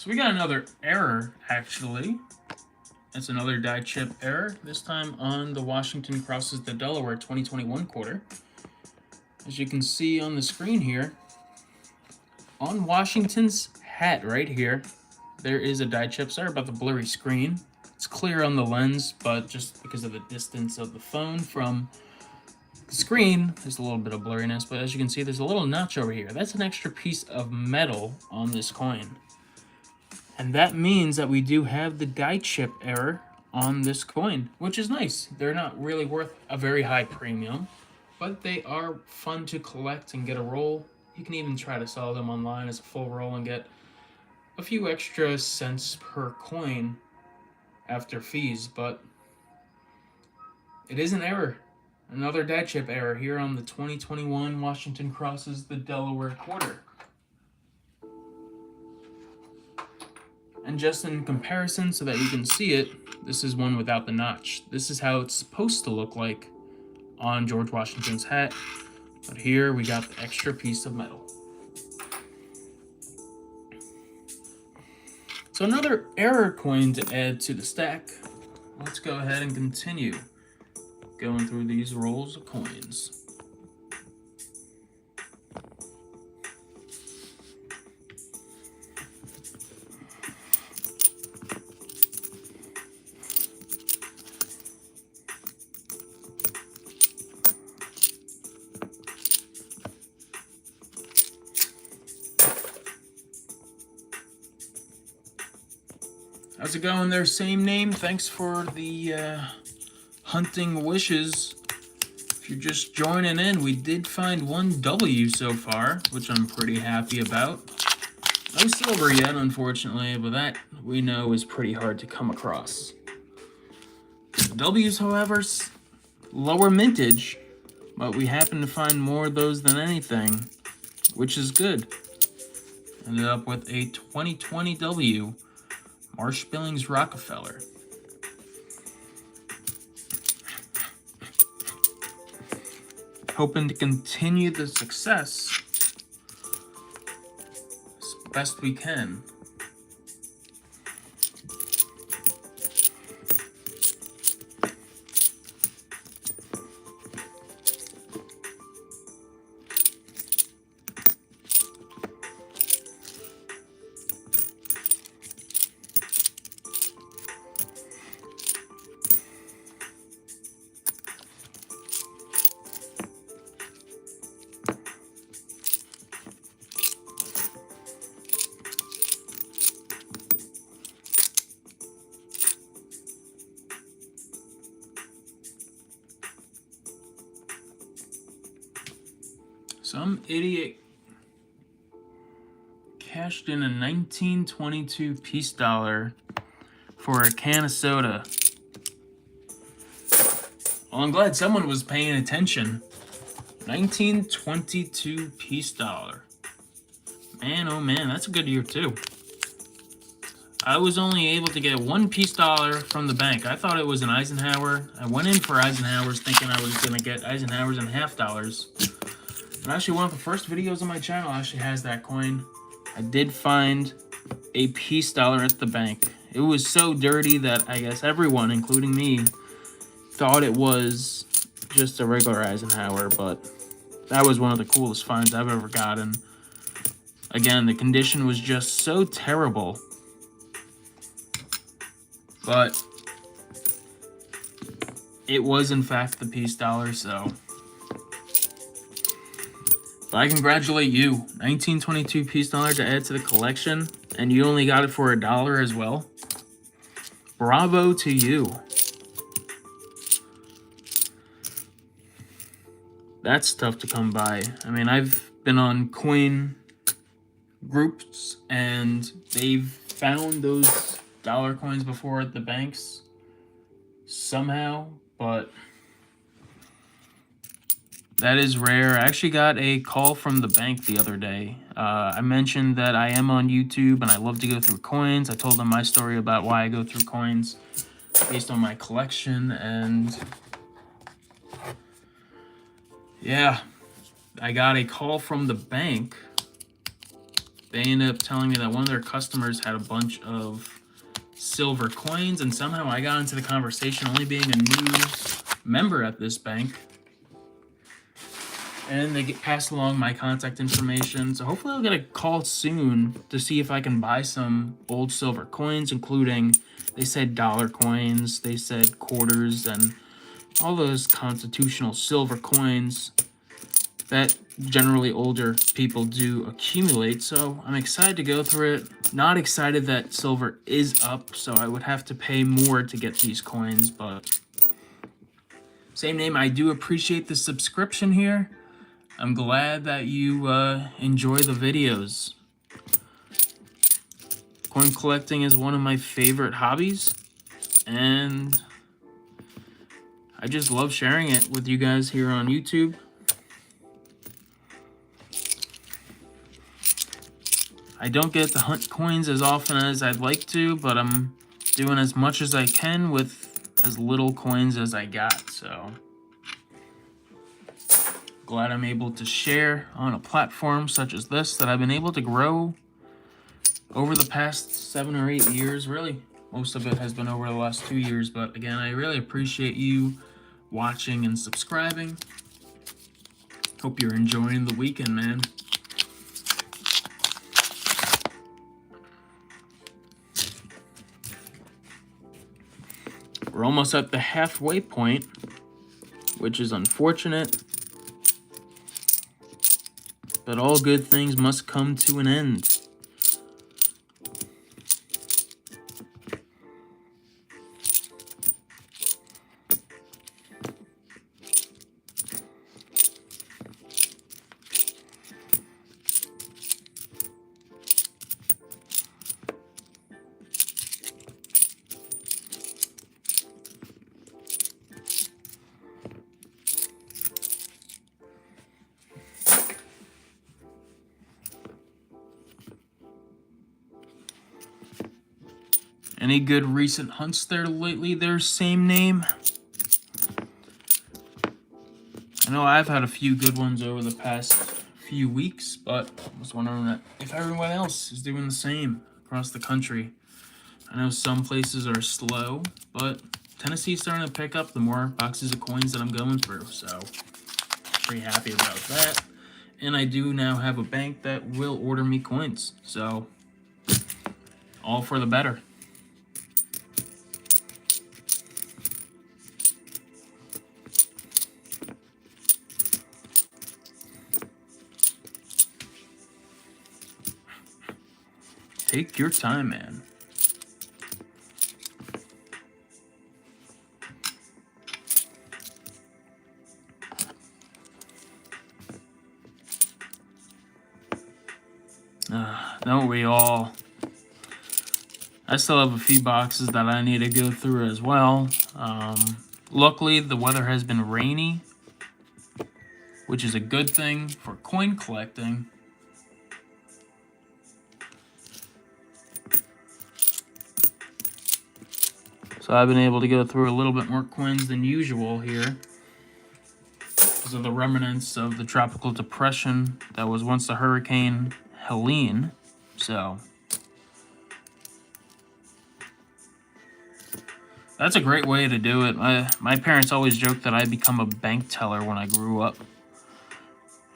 So we got another error, actually. It's another die chip error, this time on the Washington crosses the Delaware 2021 quarter. As you can see on the screen here, on Washington's hat right here, there is a die chip. Sorry about the blurry screen. It's clear on the lens, but just because of the distance of the phone from the screen, there's a little bit of blurriness. But as you can see, there's a little notch over here. That's an extra piece of metal on this coin. And that means that we do have the die chip error on this coin, which is nice. They're not really worth a very high premium, but they are fun to collect and get a roll. You can even try to sell them online as a full roll and get a few extra cents per coin after fees, but it is an error. Another die chip error here on the 2021 Washington crosses the Delaware quarter. And just in comparison so that you can see it, this is one without the notch. This is how it's supposed to look like on George Washington's hat. But here we got the extra piece of metal. So another error coin to add to the stack. Let's go ahead and continue going through these rolls of coins. How's it going there? Same name. Thanks for the hunting wishes. If you're just joining in, we did find one W so far, which I'm pretty happy about. No silver yet, unfortunately, but that we know is pretty hard to come across. The W's, however, lower mintage, but we happen to find more of those than anything, which is good. Ended up with a 2020 W. Marsh Billings Rockefeller. Hoping to continue the success as best we can. Some idiot cashed in a 1922 peace dollar for a can of soda. Well, I'm glad someone was paying attention. 1922 peace dollar. Man, oh man, that's a good year too. I was only able to get one peace dollar from the bank. I thought it was an Eisenhower. I went in for Eisenhower's thinking I was going to get Eisenhower's and half dollars. And actually, one of the first videos on my channel actually has that coin. I did find a peace dollar at the bank. It was so dirty that I guess everyone, including me, thought it was just a regular Eisenhower, but that was one of the coolest finds I've ever gotten. Again, the condition was just so terrible. But it was in fact the peace dollar, so I congratulate you. 1922 peace dollar to add to the collection, and you only got it for $1 as well. Bravo to you. That's tough to come by. I mean, I've been on coin groups and they've found those dollar coins before at the banks somehow, but that is rare. I actually got a call from the bank the other day. I mentioned that I am on YouTube and I love to go through coins. I told them my story about why I go through coins based on my collection, and yeah, I got a call from the bank. They ended up telling me that one of their customers had a bunch of silver coins, and somehow I got into the conversation, only being a new member at this bank. And they passed along my contact information, so hopefully I'll get a call soon to see if I can buy some old silver coins, including, they said dollar coins, they said quarters, and all those constitutional silver coins that generally older people do accumulate. So I'm excited to go through it. Not excited that silver is up, so I would have to pay more to get these coins, but same name, I do appreciate the subscription here. I'm glad that you enjoy the videos. Coin collecting is one of my favorite hobbies, and I just love sharing it with you guys here on YouTube. I don't get to hunt coins as often as I'd like to, but I'm doing as much as I can with as little coins as I got, so glad I'm able to share on a platform such as this that I've been able to grow over the past 7 or 8 years. Really, most of it has been over the last 2 years, but again, I really appreciate you watching and subscribing. Hope you're enjoying the weekend, man. We're almost at the halfway point, which is unfortunate, but all good things must come to an end. Any good recent hunts there lately there, same name? I know I've had a few good ones over the past few weeks, but I was wondering if everyone else is doing the same across the country. I know some places are slow, but Tennessee's starting to pick up the more boxes of coins that I'm going through, so pretty happy about that. And I do now have a bank that will order me coins, so all for the better. Take your time, man. Don't we all? I still have a few boxes that I need to go through as well. Luckily, the weather has been rainy, which is a good thing for coin collecting. So I've been able to go through a little bit more coins than usual here because of the remnants of the tropical depression that was once the Hurricane Helene. So that's a great way to do it. My parents always joked that I'd become a bank teller when I grew up.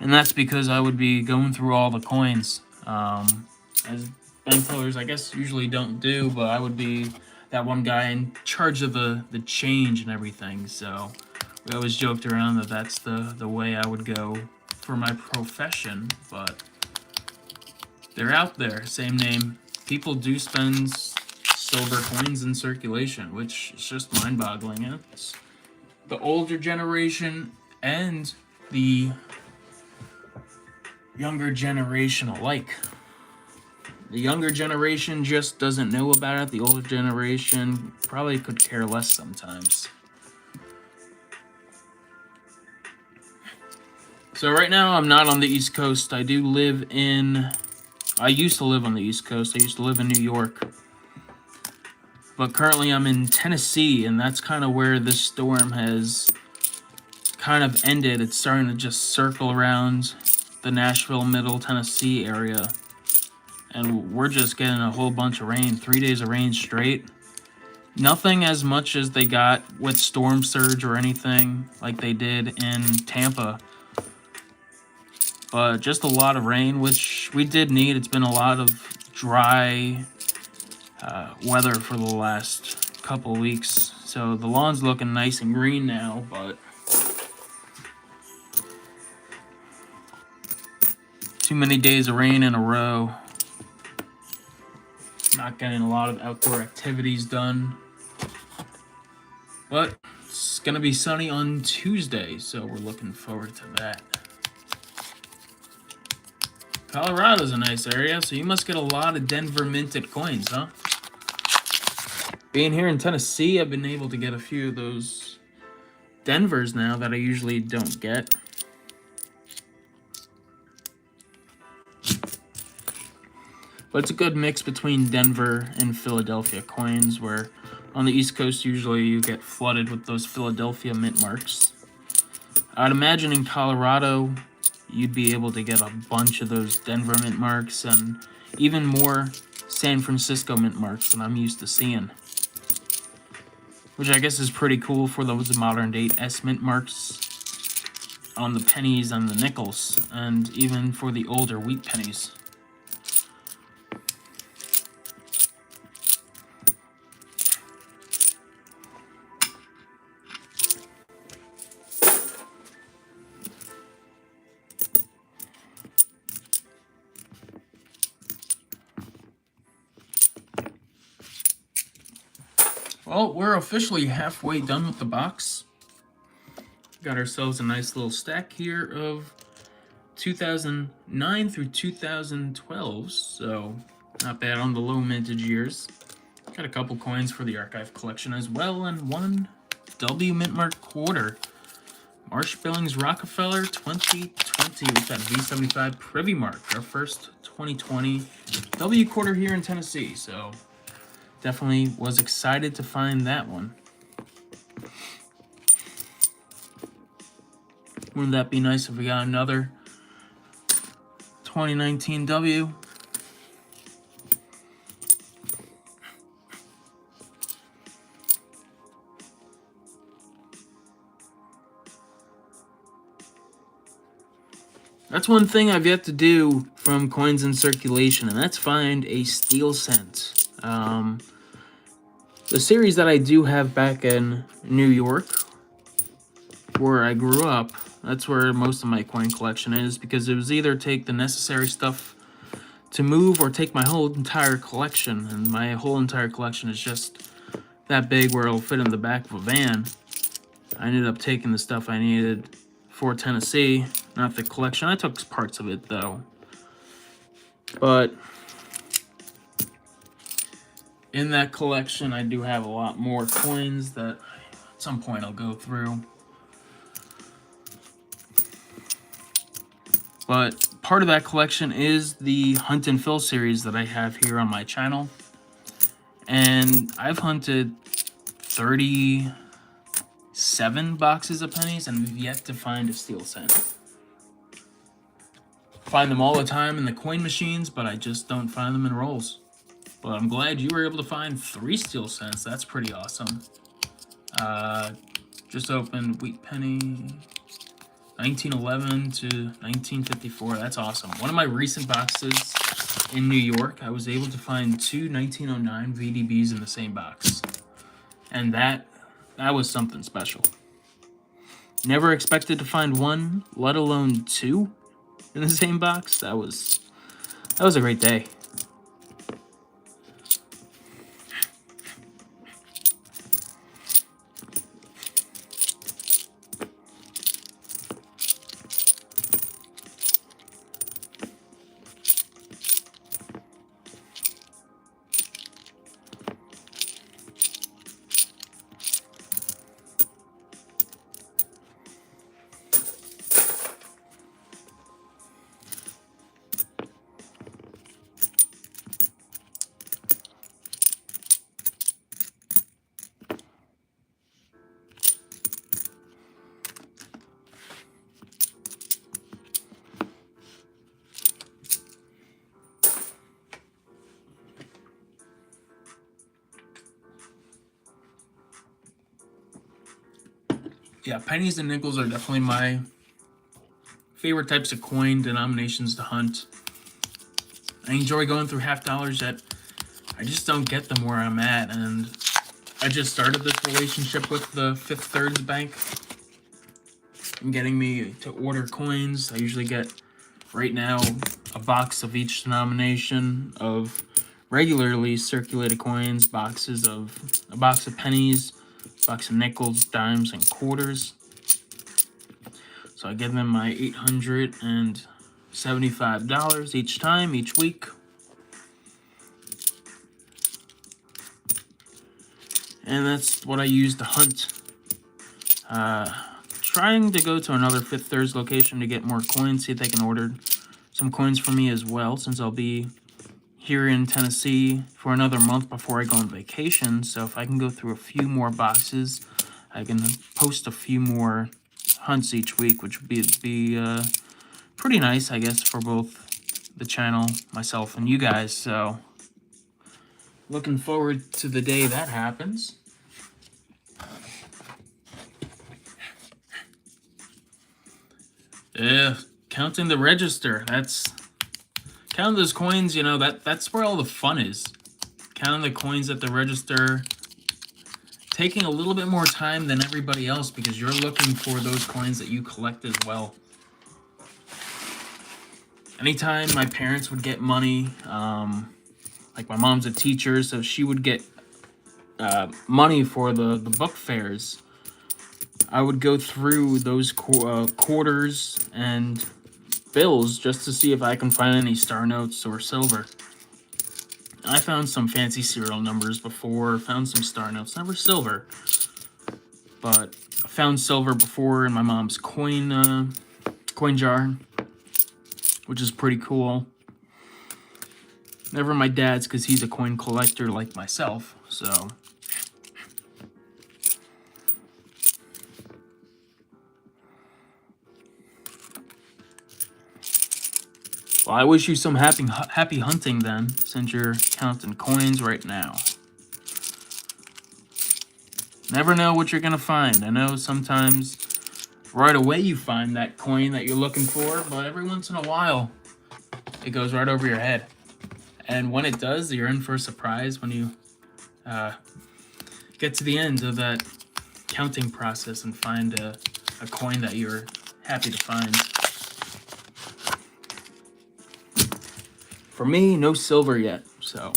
And that's because I would be going through all the coins. As bank tellers, I guess, usually don't do, but I would be that one guy in charge of the change and everything. So we always joked around that that's the way I would go for my profession. But they're out there, same name. People do spend silver coins in circulation, which is just mind-boggling. It's the older generation and the younger generation alike. The younger generation just doesn't know about it. The older generation probably could care less sometimes. So right now I'm not on the East Coast. I used to live on the East Coast. I used to live in New York. But currently I'm in Tennessee, and that's kind of where this storm has kind of ended. It's starting to just circle around the Nashville, Middle Tennessee area. And we're just getting a whole bunch of rain, 3 days of rain straight. Nothing as much as they got with storm surge or anything like they did in Tampa. But just a lot of rain, which we did need. It's been a lot of dry weather for the last couple weeks. So the lawn's looking nice and green now, but too many days of rain in a row. Not getting a lot of outdoor activities done. But it's going to be sunny on Tuesday, so we're looking forward to that. Colorado's a nice area, so you must get a lot of Denver minted coins, huh? Being here in Tennessee, I've been able to get a few of those Denvers now that I usually don't get. But it's a good mix between Denver and Philadelphia coins, where on the East Coast, usually you get flooded with those Philadelphia mint marks. I'd imagine in Colorado, you'd be able to get a bunch of those Denver mint marks and even more San Francisco mint marks than I'm used to seeing. Which I guess is pretty cool for those modern day S mint marks on the pennies and the nickels, and even for the older wheat pennies. Well, we're officially halfway done with the box. Got ourselves a nice little stack here of 2009 through 2012, so not bad on the low mintage years. Got a couple coins for the archive collection as well, and one W mint mark quarter. Marsh Billings Rockefeller 2020 with that V75 Privy mark, our first 2020 W quarter here in Tennessee, so definitely was excited to find that one. Wouldn't that be nice if we got another 2019 W? That's one thing I've yet to do from coins in circulation, and that's find a steel cent. The series that I do have back in New York, where I grew up, that's where most of my coin collection is, because it was either take the necessary stuff to move or take my whole entire collection, and my whole entire collection is just that big where it'll fit in the back of a van. I ended up taking the stuff I needed for Tennessee, not the collection. I took parts of it though. But in that collection, I do have a lot more coins that at some point I'll go through. But part of that collection is the Hunt and Fill series that I have here on my channel. And I've hunted 37 boxes of pennies and we've yet to find a steel cent. Find them all the time in the coin machines, but I just don't find them in rolls. But I'm glad you were able to find 3 steel cents. That's pretty awesome. Just opened Wheat Penny, 1911 to 1954. That's awesome. One of my recent boxes in New York, I was able to find 2 1909 VDBs in the same box. And that was something special. Never expected to find one, let alone 2 in the same box. That was a great day. Yeah, pennies and nickels are definitely my favorite types of coin denominations to hunt. I enjoy going through half dollars that I just don't get them where I'm at, and I just started this relationship with the Fifth Thirds Bank and getting me to order coins. I usually get, right now, a box of each denomination of regularly circulated coins, a box of pennies, a box of nickels, dimes, and quarters. So I give them my $875 each time, each week. And that's what I use to hunt. Trying to go to another Fifth Thirds location to get more coins, see if they can order some coins for me as well, since I'll be here in Tennessee for another month before I go on vacation. So if I can go through a few more boxes, I can post a few more hunts each week, which would be pretty nice, I guess, for both the channel, myself, and you guys. So looking forward to the day that happens. Counting the register. Counting those coins, you know, that's where all the fun is. Counting the coins at the register, taking a little bit more time than everybody else because you're looking for those coins that you collect as well. Anytime my parents would get money, like my mom's a teacher, so she would get money for the book fairs, I would go through those quarters and bills just to see if I can find any star notes or silver. I found some fancy serial numbers before, found some star notes, never silver, but I found silver before in my mom's coin jar, which is pretty cool. Never my dad's because he's a coin collector like myself, so. Well, I wish you some happy hunting then, since you're counting coins right now. Never know what you're gonna find. I know sometimes right away you find that coin that you're looking for, but every once in a while it goes right over your head. And when it does, you're in for a surprise when you get to the end of that counting process and find a coin that you're happy to find. For me, no silver yet, so.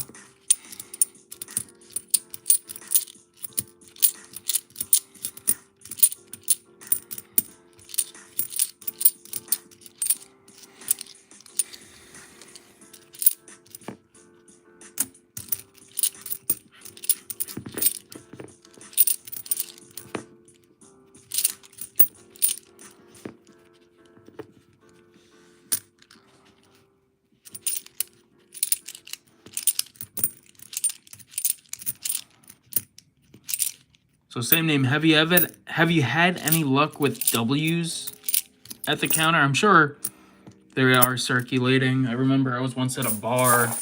So same name. Have you had any luck with W's at the counter? I'm sure they are circulating. I remember I was once at a bar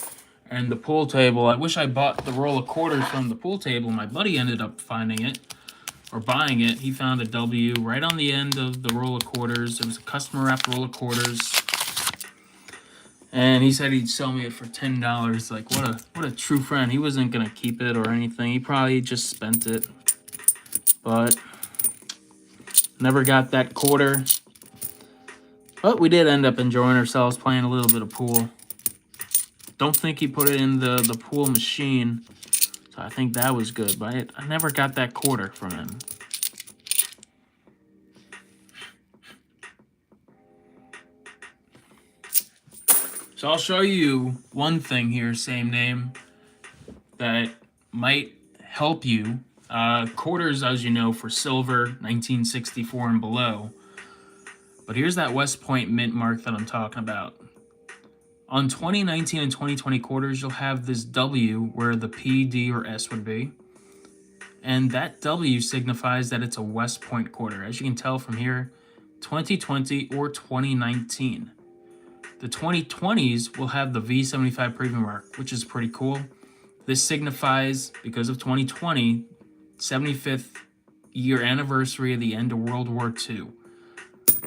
and the pool table. I wish I bought the roll of quarters from the pool table. My buddy ended up finding it or buying it. He found a W right on the end of the roll of quarters. It was a customer wrapped roll of quarters. And he said he'd sell me it for $10. Like, what a true friend. He wasn't gonna keep it or anything. He probably just spent it. But never got that quarter. But we did end up enjoying ourselves playing a little bit of pool. Don't think he put it in the pool machine. So I think that was good. But I never got that quarter from him. So I'll show you one thing here, same name, that might help you. Quarters, as you know, for silver, 1964 and below. But here's that West Point mint mark that I'm talking about. On 2019 and 2020 quarters, you'll have this W where the P, D, or S would be. And that W signifies that it's a West Point quarter. As you can tell from here, 2020 or 2019. The 2020s will have the V75 premium mark, which is pretty cool. This signifies, because of 2020, 75th year anniversary of the end of World War II.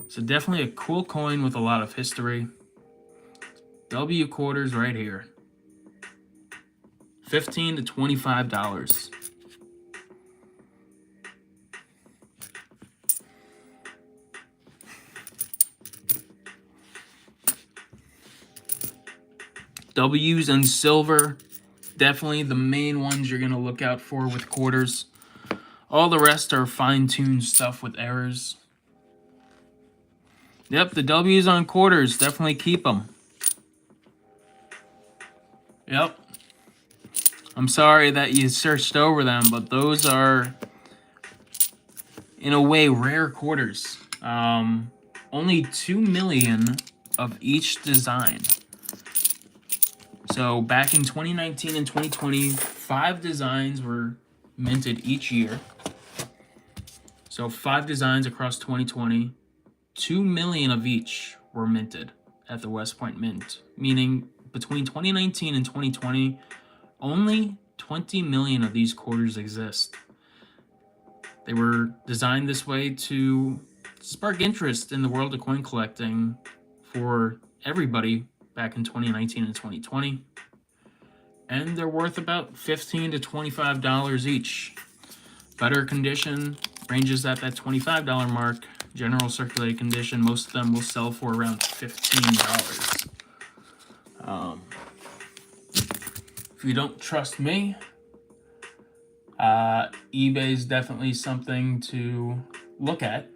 So definitely a cool coin with a lot of history. W quarters right here. $15 to $25. W's and silver, definitely the main ones you're going to look out for with quarters. All the rest are fine-tuned stuff with errors. Yep, the W's on quarters, definitely keep them. Yep. I'm sorry that you searched over them, but those are, in a way, rare quarters. Only 2 million of each design. So back in 2019 and 2020, 5 designs were minted each year. So 5 designs across 2020, 2 million of each were minted at the West Point Mint, meaning between 2019 and 2020, only 20 million of these quarters exist. They were designed this way to spark interest in the world of coin collecting for everybody back in 2019 and 2020. And they're worth about $15 to $25 each. Better condition ranges at that $25 mark. General circulating condition, most of them will sell for around $15. If you don't trust me, eBay is definitely something to look at.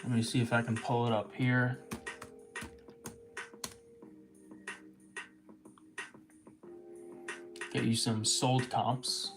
Let me see if I can pull it up here. Get you some sold comps.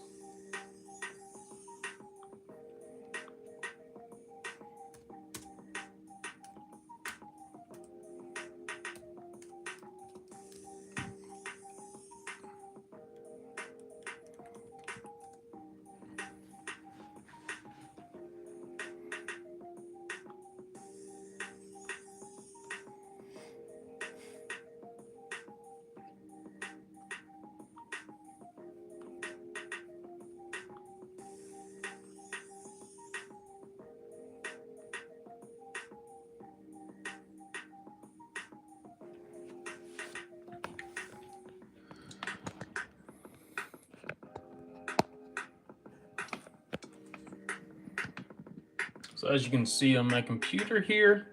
So as you can see on my computer here,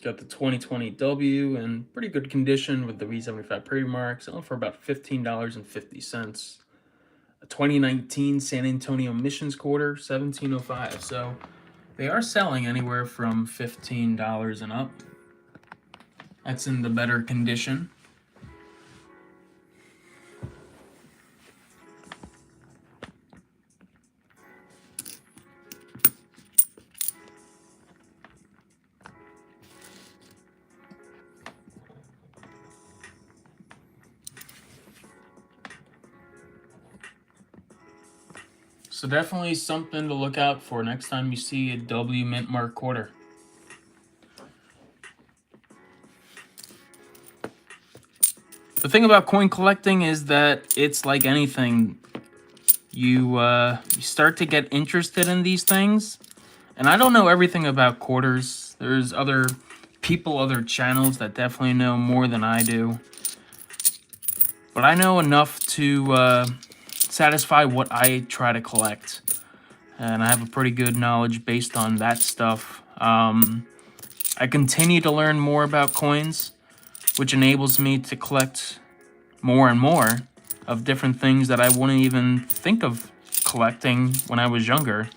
got the 2020 W in pretty good condition with the V75 premium mark, selling for about $15.50. A 2019 San Antonio Missions quarter, $17.05. So they are selling anywhere from $15 and up. That's in the better condition. So definitely something to look out for next time you see a W mint mark quarter. The thing about coin collecting is that it's like anything. You start to get interested in these things, and I don't know everything about quarters. There's other people, other channels that definitely know more than I do. But I know enough to satisfy what I try to collect. And I have a pretty good knowledge based on that stuff. I continue to learn more about coins, which enables me to collect more and more of different things that I wouldn't even think of collecting when I was younger.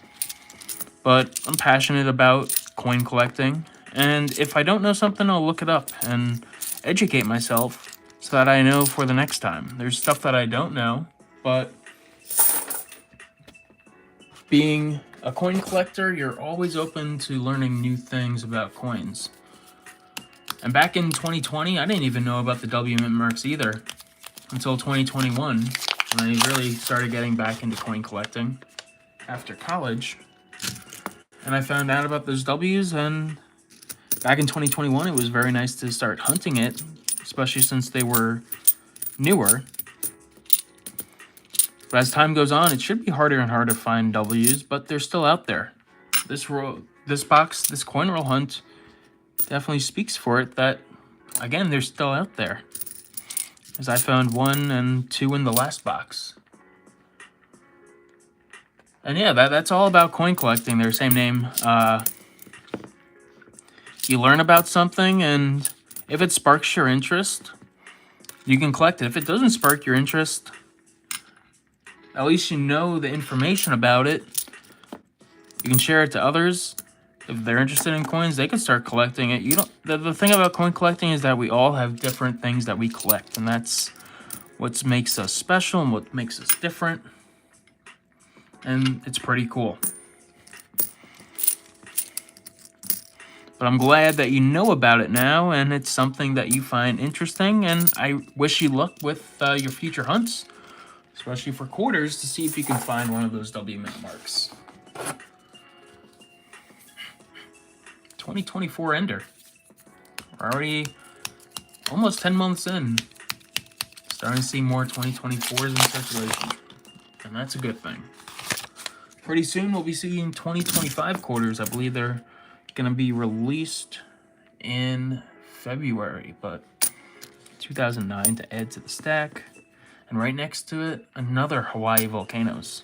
But I'm passionate about coin collecting, and if I don't know something, I'll look it up and educate myself so that I know for the next time. There's stuff that I don't know, but being a coin collector, you're always open to learning new things about coins. And back in 2020, I didn't even know about the W mint marks either until 2021, when I really started getting back into coin collecting after college. And I found out about those W's, and back in 2021, it was very nice to start hunting it, especially since they were newer. But as time goes on, it should be harder and harder to find W's, but they're still out there. This coin roll hunt definitely speaks for it that, again, they're still out there. As I found 1 and 2 in the last box. And yeah, that's all about coin collecting. Their same name. You learn about something, and if it sparks your interest, you can collect it. If it doesn't spark your interest, at least you know the information about it. You can share it to others. If they're interested in coins, they can start collecting it. The thing about coin collecting is that we all have different things that we collect, and that's what makes us special and what makes us different. And it's pretty cool. But I'm glad that you know about it now, and it's something that you find interesting, and I wish you luck with your future hunts, especially for quarters, to see if you can find one of those W mint marks. 2024 ender. We're already almost 10 months in. Starting to see more 2024s in circulation, and that's a good thing. Pretty soon we'll be seeing 2025 quarters. I believe they're going to be released in February, but 2009 to add to the stack. And right next to it, another Hawaii volcanoes.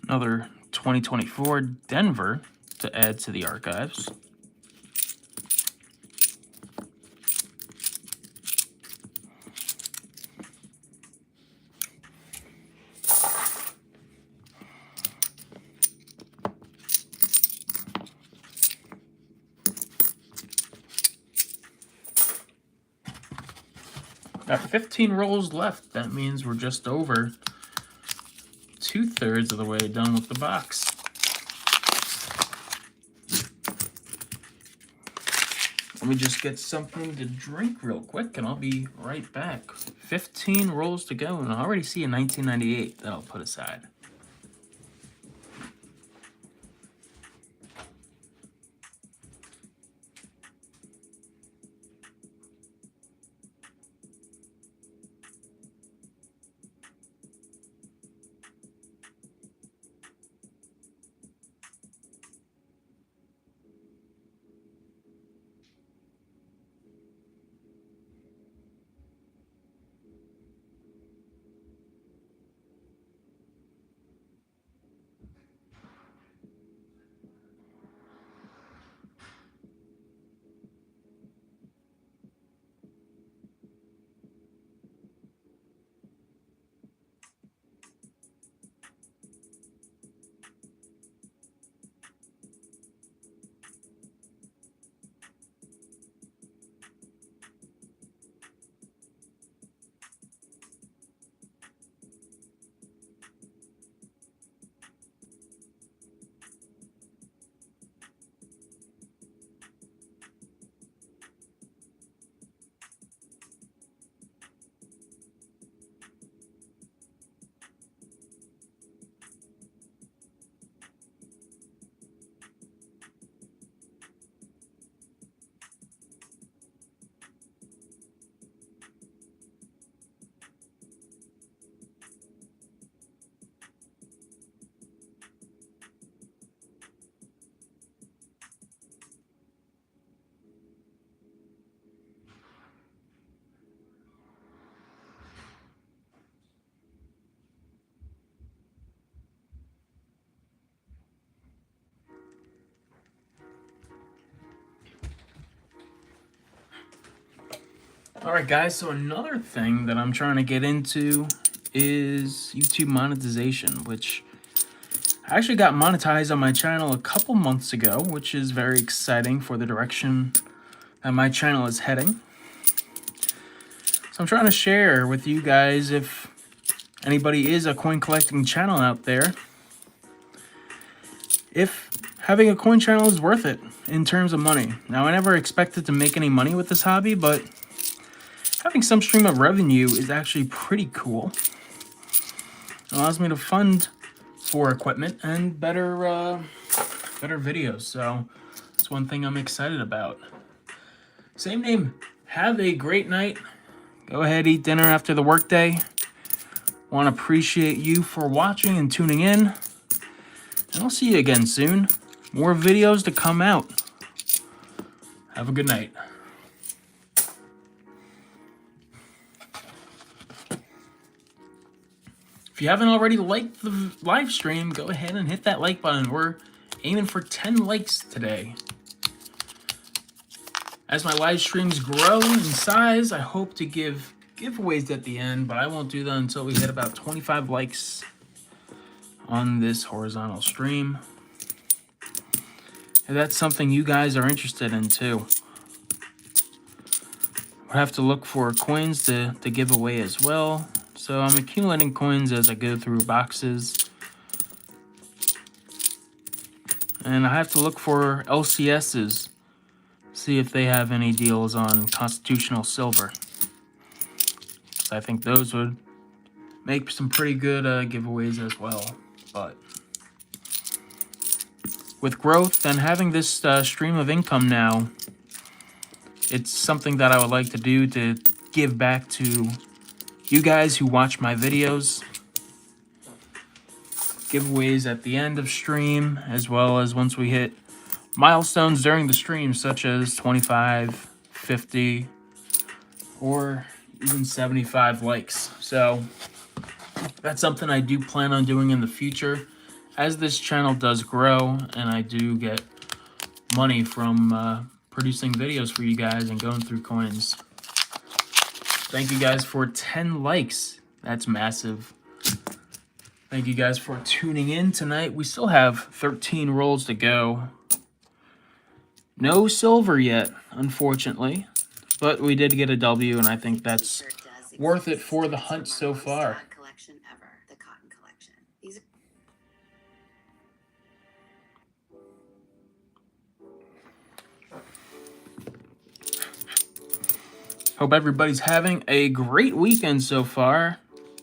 Another 2024 Denver to add to the archives. Got 15 rolls left. That means we're just over 2/3 of the way done with the box. Let me just get something to drink real quick and I'll be right back. 15 rolls to go and I already see a 1998 that I'll put aside. Alright guys, so another thing that I'm trying to get into is YouTube monetization, which I actually got monetized on my channel a couple months ago, which is very exciting for the direction that my channel is heading. So I'm trying to share with you guys, if anybody is a coin collecting channel out there, if having a coin channel is worth it in terms of money. Now, I never expected to make any money with this hobby, but having some stream of revenue is actually pretty cool. It allows me to fund for equipment and better videos. So that's one thing I'm excited about. Same name. Have a great night. Go ahead, eat dinner after the workday. Want to appreciate you for watching and tuning in. And I'll see you again soon. More videos to come out. Have a good night. If you haven't already liked the live stream, go ahead and hit that like button. We're aiming for 10 likes today. As my live streams grow in size, I hope to give giveaways at the end, but I won't do that until we hit about 25 likes on this horizontal stream. If that's something you guys are interested in too. We'll have to look for coins to give away as well. So I'm accumulating coins as I go through boxes. And I have to look for LCSs, see if they have any deals on constitutional silver. I think those would make some pretty good giveaways as well. But with growth and having this stream of income now, it's something that I would like to do to give back to you guys who watch my videos. Giveaways at the end of stream, as well as once we hit milestones during the stream, such as 25, 50, or even 75 likes. So that's something I do plan on doing in the future as this channel does grow and I do get money from producing videos for you guys and going through coins. Thank you guys for 10 likes. That's massive. Thank you guys for tuning in tonight. We still have 13 rolls to go. No silver yet, unfortunately, but we did get a W, and I think that's worth it for the hunt so far. Hope everybody's having a great weekend so far.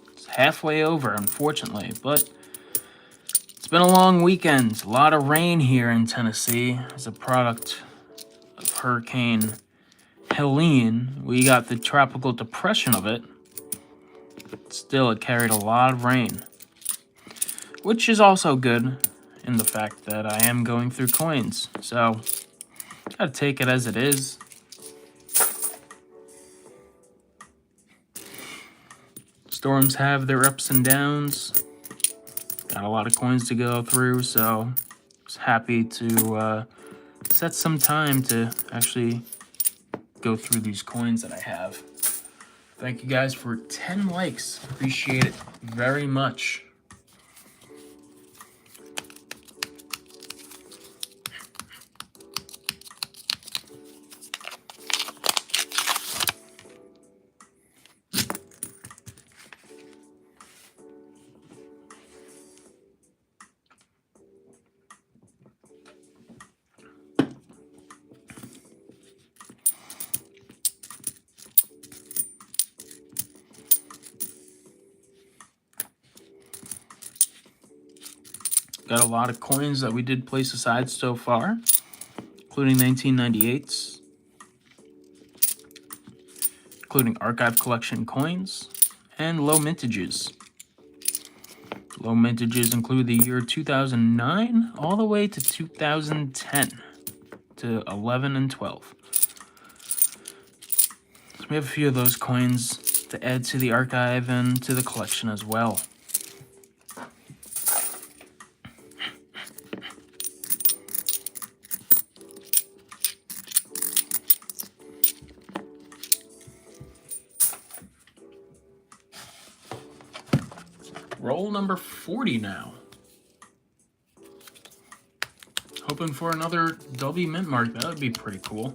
It's halfway over, unfortunately, but it's been a long weekend. A lot of rain here in Tennessee as a product of Hurricane Helene. We got the tropical depression of it. Still, it carried a lot of rain, which is also good in the fact that I am going through coins. So, gotta take it as it is. Storms have their ups and downs. Got a lot of coins to go through, so just happy to set some time to actually go through these coins that I have. Thank you guys for 10 likes. Appreciate it very much. Got a lot of coins that we did place aside so far, including 1998s, including archive collection coins, and low mintages. Low mintages include the year 2009 all the way to 2010 to 11 and 12. So we have a few of those coins to add to the archive and to the collection as well. Roll number 40 now. Hoping for another W mint mark. That would be pretty cool.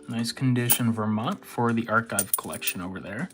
Nice condition Vermont for the archive collection over there.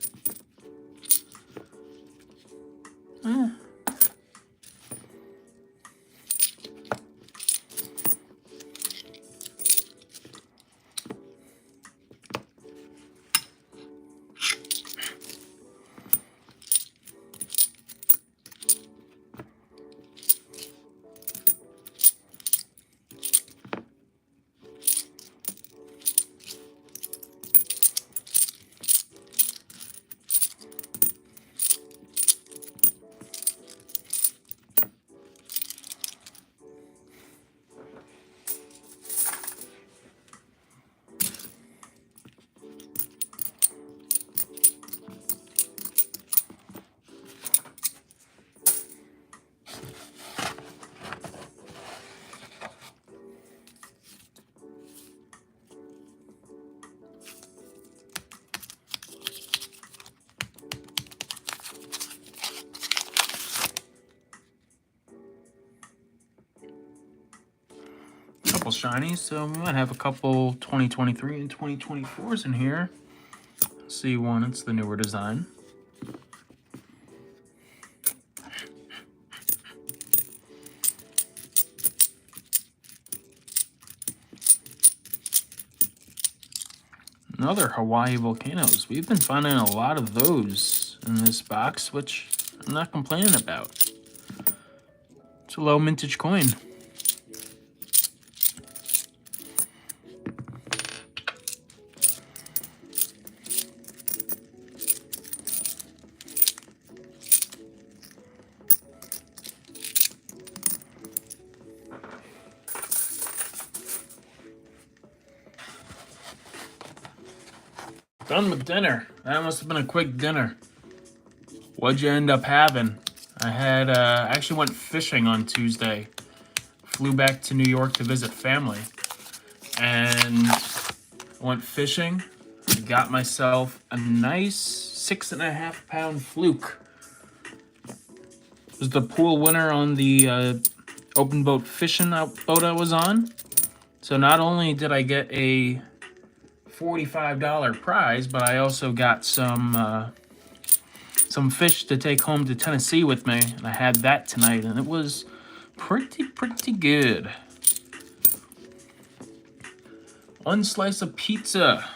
Couple shinies, so we might have a couple 2023 and 2024s in here. See one, it's the newer design. Another Hawaii volcanoes. We've been finding a lot of those in this box, which I'm not complaining about. It's a low mintage coin. Done with dinner. That must have been a quick dinner. What'd you end up having? I had actually went fishing on Tuesday. Flew back to New York to visit family. And went fishing. I got myself a nice 6.5 pound fluke. It was the pool winner on the open boat fishing boat I was on. So not only did I get a $45 prize, but I also got some some fish to take home to Tennessee with me, and I had that tonight, and it was pretty good. One slice of pizza.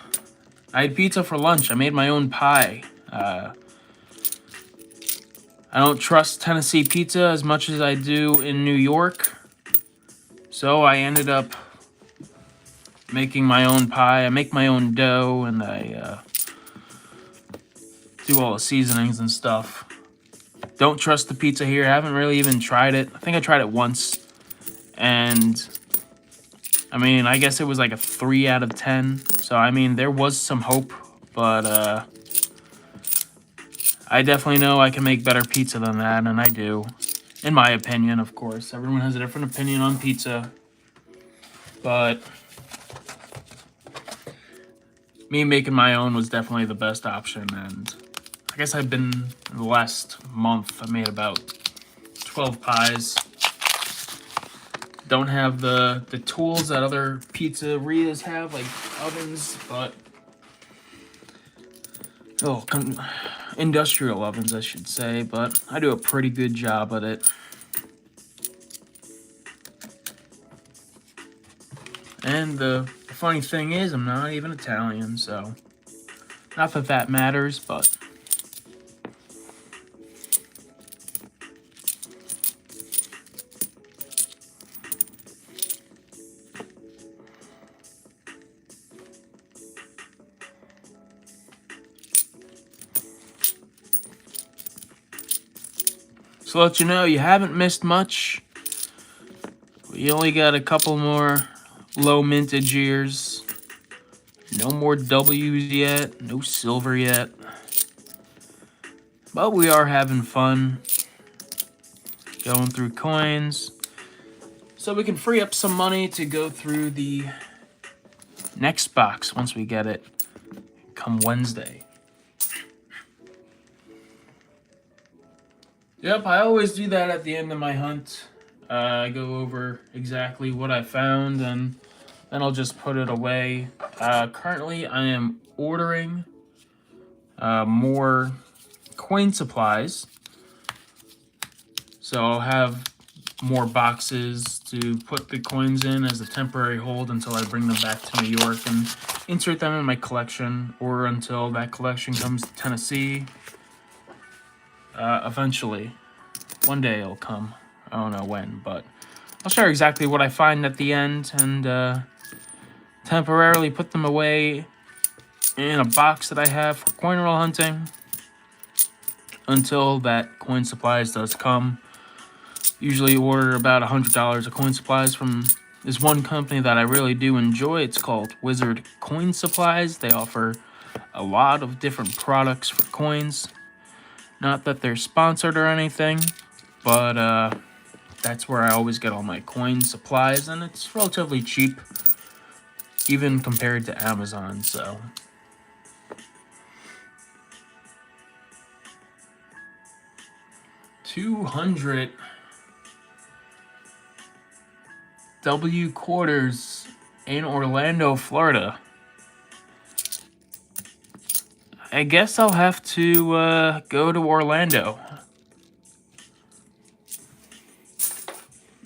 I had pizza for lunch. I made my own pie. I don't trust Tennessee pizza as much as I do in New York, so I ended up making my own pie. I make my own dough, and I do all the seasonings and stuff. Don't trust the pizza here. I haven't really even tried it. I think I tried it once, and I mean, I guess it was like a 3 out of 10. So, I mean, there was some hope, but I definitely know I can make better pizza than that, and I do. In my opinion, of course. Everyone has a different opinion on pizza. But me making my own was definitely the best option, and I guess I've been, in the last month, I made about 12 pies. Don't have the tools that other pizzerias have, like ovens, but industrial ovens, I should say, but I do a pretty good job at it. And the funny thing is, I'm not even Italian, so not that that matters, but so let you know, you haven't missed much. We only got a couple more low mintage years. No more W's yet. No silver yet. But we are having fun. Going through coins. So we can free up some money to go through the next box once we get it. Come Wednesday. Yep, I always do that at the end of my hunt. I go over exactly what I found, and then I'll just put it away. Currently, I am ordering more coin supplies. So I'll have more boxes to put the coins in as a temporary hold until I bring them back to New York and insert them in my collection, or until that collection comes to Tennessee. Eventually. One day it'll come. I don't know when, but I'll share exactly what I find at the end and temporarily put them away in a box that I have for coin roll hunting until that coin supplies does come. Usually order about $100 of coin supplies from this one company that I really do enjoy. It's called Wizard Coin Supplies. They offer a lot of different products for coins. Not that they're sponsored or anything, but that's where I always get all my coin supplies, and it's relatively cheap, even compared to Amazon, so. $200 W quarters in Orlando, Florida. I guess I'll have to go to Orlando.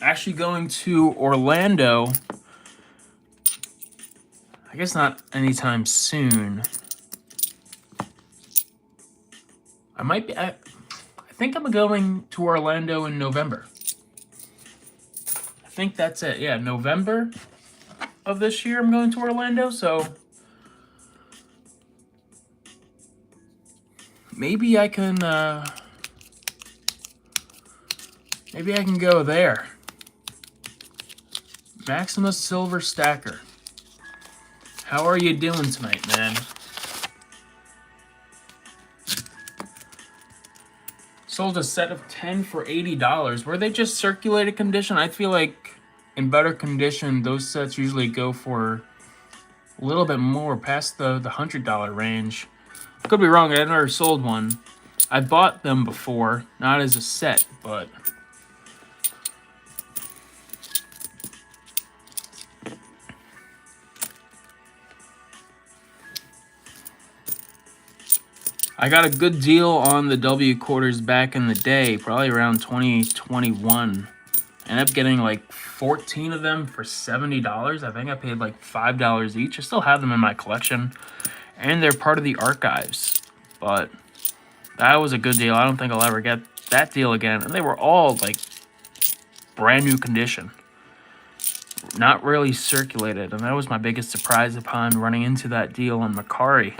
Actually going to Orlando, I guess not anytime soon. I think I'm going to Orlando in November. I think that's it. Yeah, November of this year I'm going to Orlando, so maybe I can go there. Maximus Silver Stacker. How are you doing tonight, man? Sold a set of 10 for $80. Were they just circulated condition? I feel like in better condition, those sets usually go for a little bit more, past the $100 range. Could be wrong, I never sold one. I bought them before, not as a set, but I got a good deal on the W quarters back in the day, probably around 2021. I ended up getting like 14 of them for $70. I think I paid like $5 each. I still have them in my collection, and they're part of the archives. But that was a good deal. I don't think I'll ever get that deal again. And they were all like brand new condition, not really circulated. And that was my biggest surprise upon running into that deal on Macari.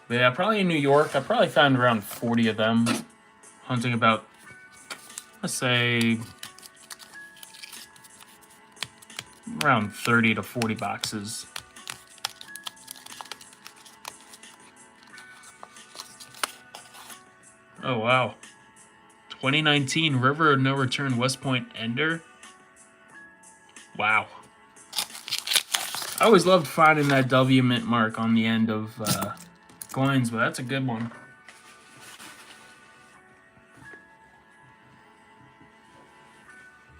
But yeah, probably in New York, I probably found around 40 of them, hunting about, let's say, around 30 to 40 boxes. Oh, wow. 2019 River of No Return West Point Ender. Wow. I always loved finding that W mint mark on the end of coins, but that's a good one.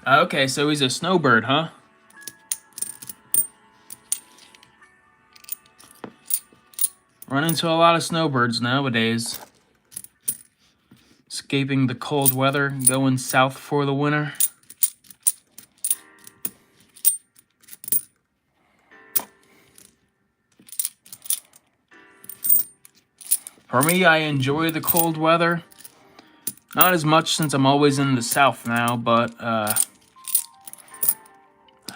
Okay, so he's a snowbird, huh? Run into a lot of snowbirds nowadays. Escaping the cold weather, going south for the winter. For me, I enjoy the cold weather. Not as much since I'm always in the south now, but I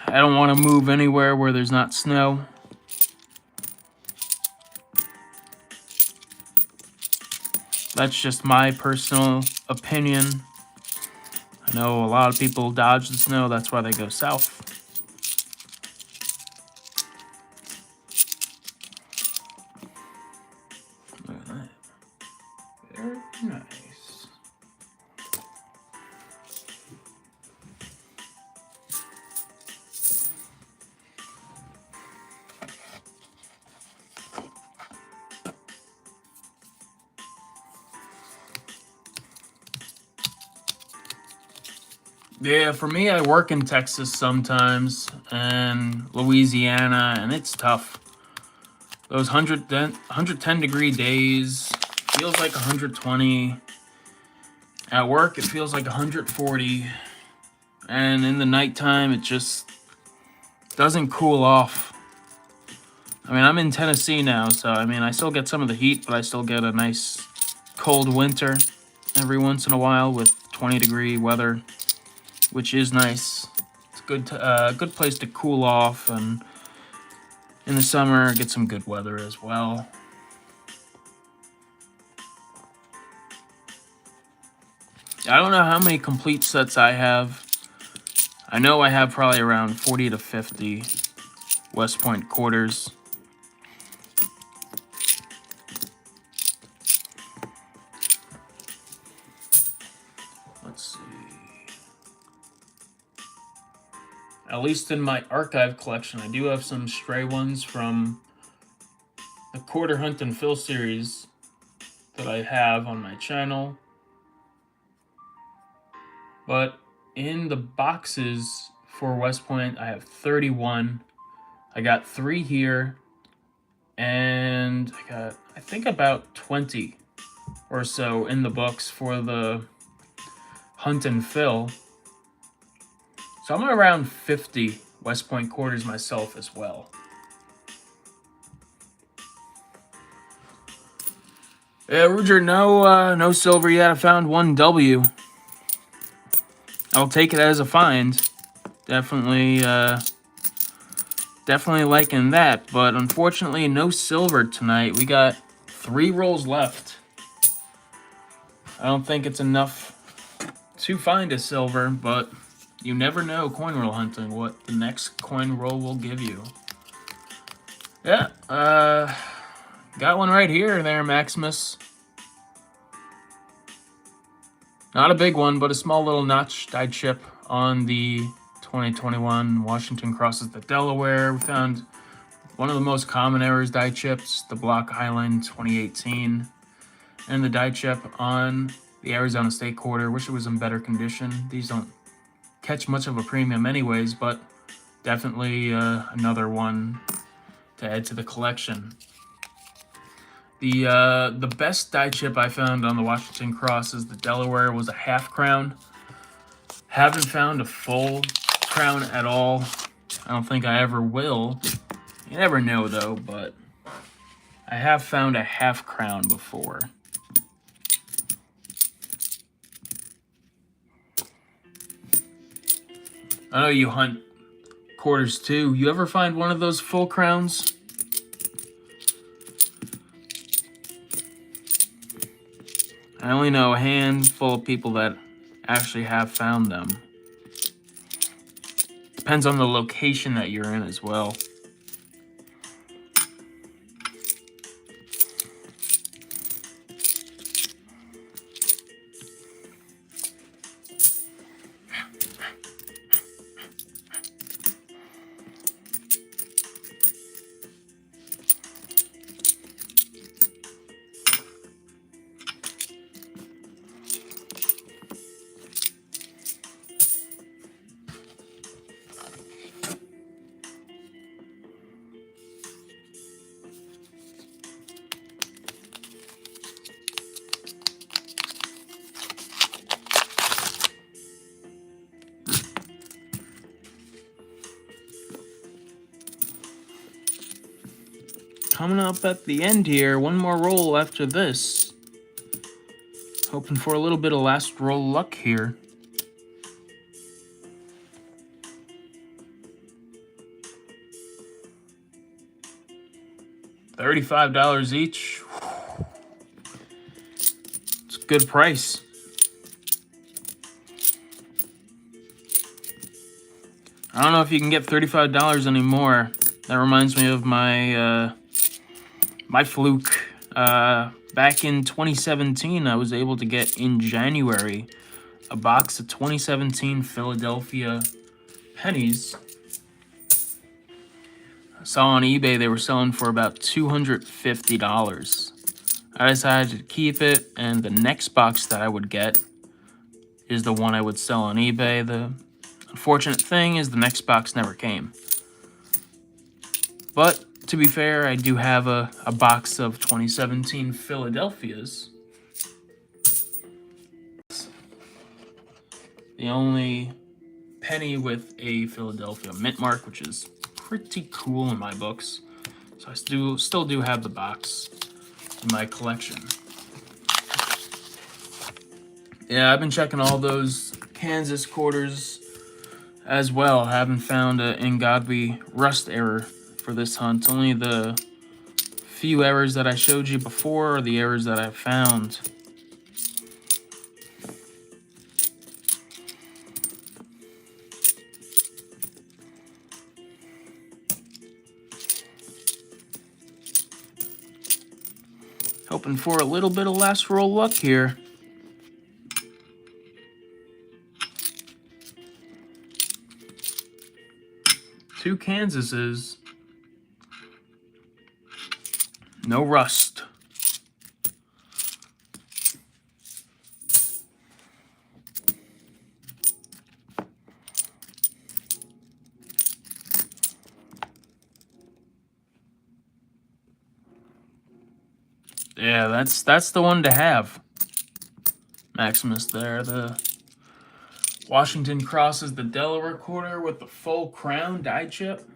don't want to move anywhere where there's not snow. That's just my personal opinion. I know a lot of people dodge the snow, that's why they go south. Look at that. Very nice. Yeah, for me, I work in Texas sometimes and Louisiana, and it's tough. Those 110 degree days feels like 120. At work, it feels like 140. And in the nighttime, it just doesn't cool off. I mean, I'm in Tennessee now, so I mean, I still get some of the heat, but I still get a nice cold winter every once in a while with 20-degree weather, which is nice. It's a good place to cool off, and in the summer, get some good weather as well. I don't know how many complete sets I have. I know I have probably around 40 to 50 West Point quarters. Let's see. At least in my archive collection, I do have some stray ones from the Quarter Hunt and Fill series that I have on my channel. But in the boxes for West Point, I have 31. I got 3 here, and I got, I think, about 20 or so in the books for the Hunt and Fill. So I'm around 50 West Point quarters myself as well. Yeah, Ruger, no silver yet. I found 1 W. I'll take it as a find. Definitely liking that, but unfortunately no silver tonight. We got 3 rolls left. I don't think it's enough to find a silver, but you never know coin roll hunting what the next coin roll will give you. Yeah, got one right here there, Maximus. Not a big one, but a small little notch die chip on the 2021 Washington crosses the Delaware. We found one of the most common errors die chips, the Block Island 2018. And the die chip on the Arizona State quarter. Wish it was in better condition. These don't catch much of a premium anyways, but definitely another one to add to the collection. The best die chip I found on the Washington Cross is the Delaware. It was a half crown. Haven't found a full crown at all. I don't think I ever will. You never know though, but I have found a half crown before. I know you hunt quarters too. You ever find one of those full crowns? I only know a handful of people that actually have found them. Depends on the location that you're in as well. Coming up at the end here, one more roll after this. Hoping for a little bit of last roll luck here. $35 each. It's a good price. I don't know if you can get $35 anymore. That reminds me of my my fluke. Back in 2017, I was able to get in January a box of 2017 Philadelphia pennies. I saw on eBay they were selling for about $250. I decided to keep it, and the next box that I would get is the one I would sell on eBay. The unfortunate thing is the next box never came. But to be fair, I do have a box of 2017 Philadelphias. The only penny with a Philadelphia mint mark, which is pretty cool in my books. So I still do have the box in my collection. Yeah, I've been checking all those Kansas quarters as well. I haven't found an ungodly rust error for this hunt. Only the few errors that I showed you before are the errors that I've found. Hoping for a little bit of last roll luck here. Two Kansases. No rust. Yeah, that's the one to have. Maximus there. The Washington Cross is the Delaware quarter with the full crown die chip.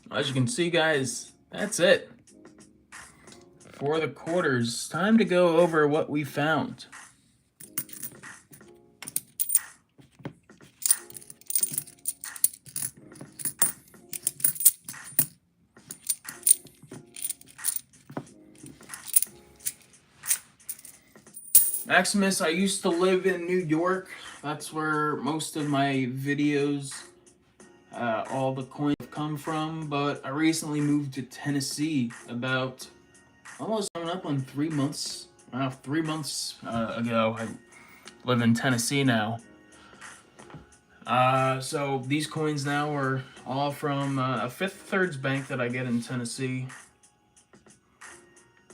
As you can see, guys, that's it for the quarters. Time to go over what we found. Maximus, I used to live in New York. That's where most of my videos, all the coins have come from. But I recently moved to Tennessee about almost coming up on 3 months 3 months ago. I live in Tennessee now. So these coins now are all from a Fifth Thirds bank that I get in Tennessee.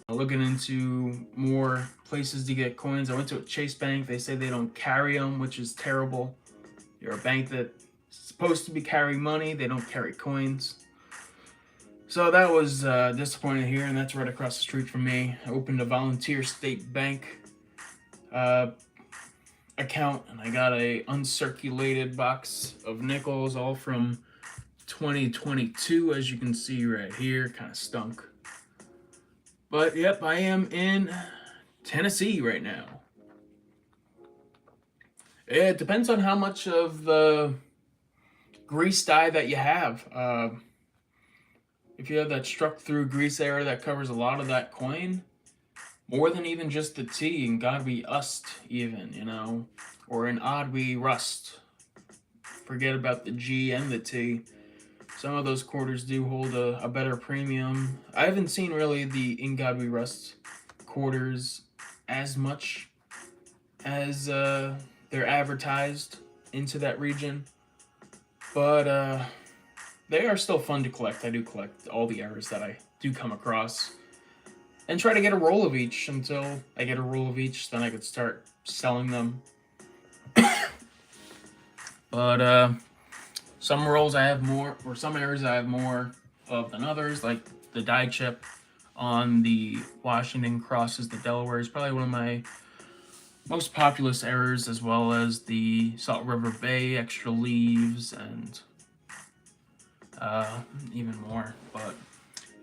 Looking into more places to get coins. I went to a Chase Bank. They say they don't carry them, which is terrible. You're a bank that's supposed to be carrying money. They don't carry coins. So that was disappointing here, and that's right across the street from me. I opened a Volunteer State Bank account, and I got a uncirculated box of nickels, all from 2022, as you can see right here. Kind of stunk. But yep, I am in Tennessee right now. It depends on how much of the grease dye that you have. If you have that struck through grease area that covers a lot of that coin, more than even just the T, and God we ust even, you know, or an odd we rust. Forget about the G and the T. Some of those quarters do hold a better premium. I haven't seen really the In God We Rust quarters as much as they're advertised into that region. But they are still fun to collect. I do collect all the errors that I do come across. And try to get a roll of each until I get a roll of each. Then I could start selling them. But some rolls I have more, or some errors I have more of than others, like the die chip on the Washington crosses the Delaware is probably one of my most populous errors, as well as the Salt River Bay extra leaves and even more. But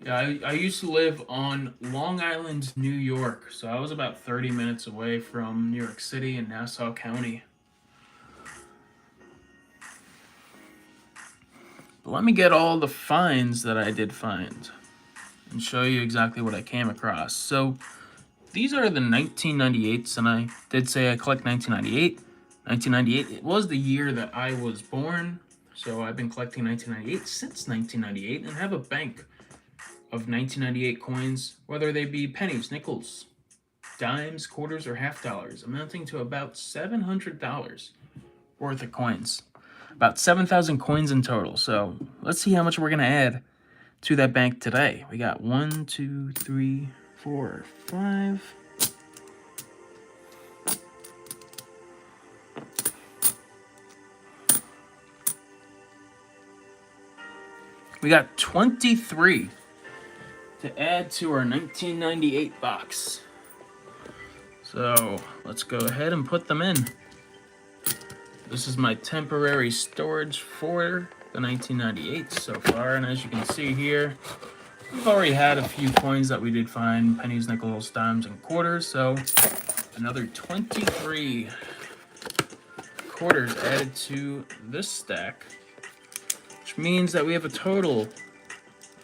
yeah, I used to live on Long Island, New York, so I was about 30 minutes away from New York City and Nassau County. But let me get all the finds that I did find and show you exactly what I came across. So these are the 1998s, and I did say I collect 1998. 1998, it was the year that I was born, so I've been collecting 1998 since 1998 and have a bank of 1998 coins, whether they be pennies, nickels, dimes, quarters, or half dollars, amounting to about $700 worth of coins. About 7,000 coins in total. So let's see how much we're going to add to that bank today. We got 1, 2, 3, 4, 5. We got 23 to add to our 1998 box. So let's go ahead and put them in. This is my temporary storage for the 1998 so far, and as you can see here, we've already had a few coins that we did find, pennies, nickels, dimes, and quarters, so another 23 quarters added to this stack, which means that we have a total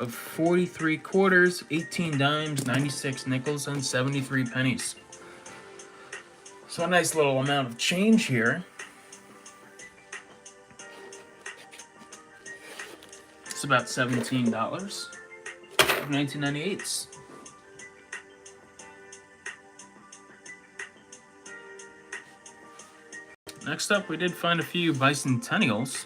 of 43 quarters, 18 dimes, 96 nickels, and 73 pennies. So a nice little amount of change here. It's about $17 of 1998s. Next up, we did find a few bicentennials.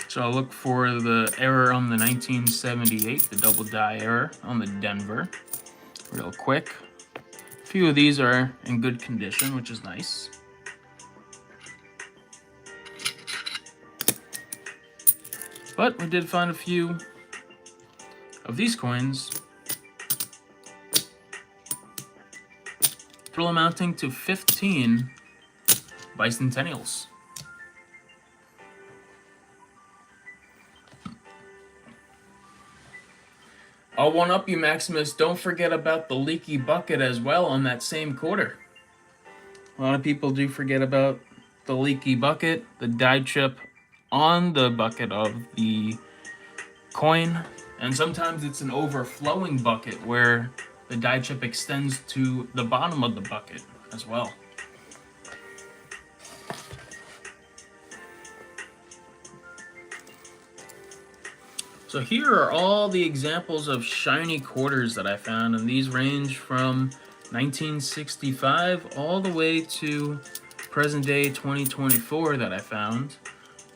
So I'll look for the error on the 1978, the double die error on the Denver, real quick. A few of these are in good condition, which is nice. But we did find a few of these coins, total amounting to 15 bicentennials. I'll one up you, Maximus. Don't forget about the leaky bucket as well on that same quarter. A lot of people do forget about the leaky bucket, the die chip on the bucket of the coin, and sometimes it's an overflowing bucket where the die chip extends to the bottom of the bucket as well. So here are all the examples of shiny quarters that I found, and these range from 1965 all the way to present day 2024 that I found.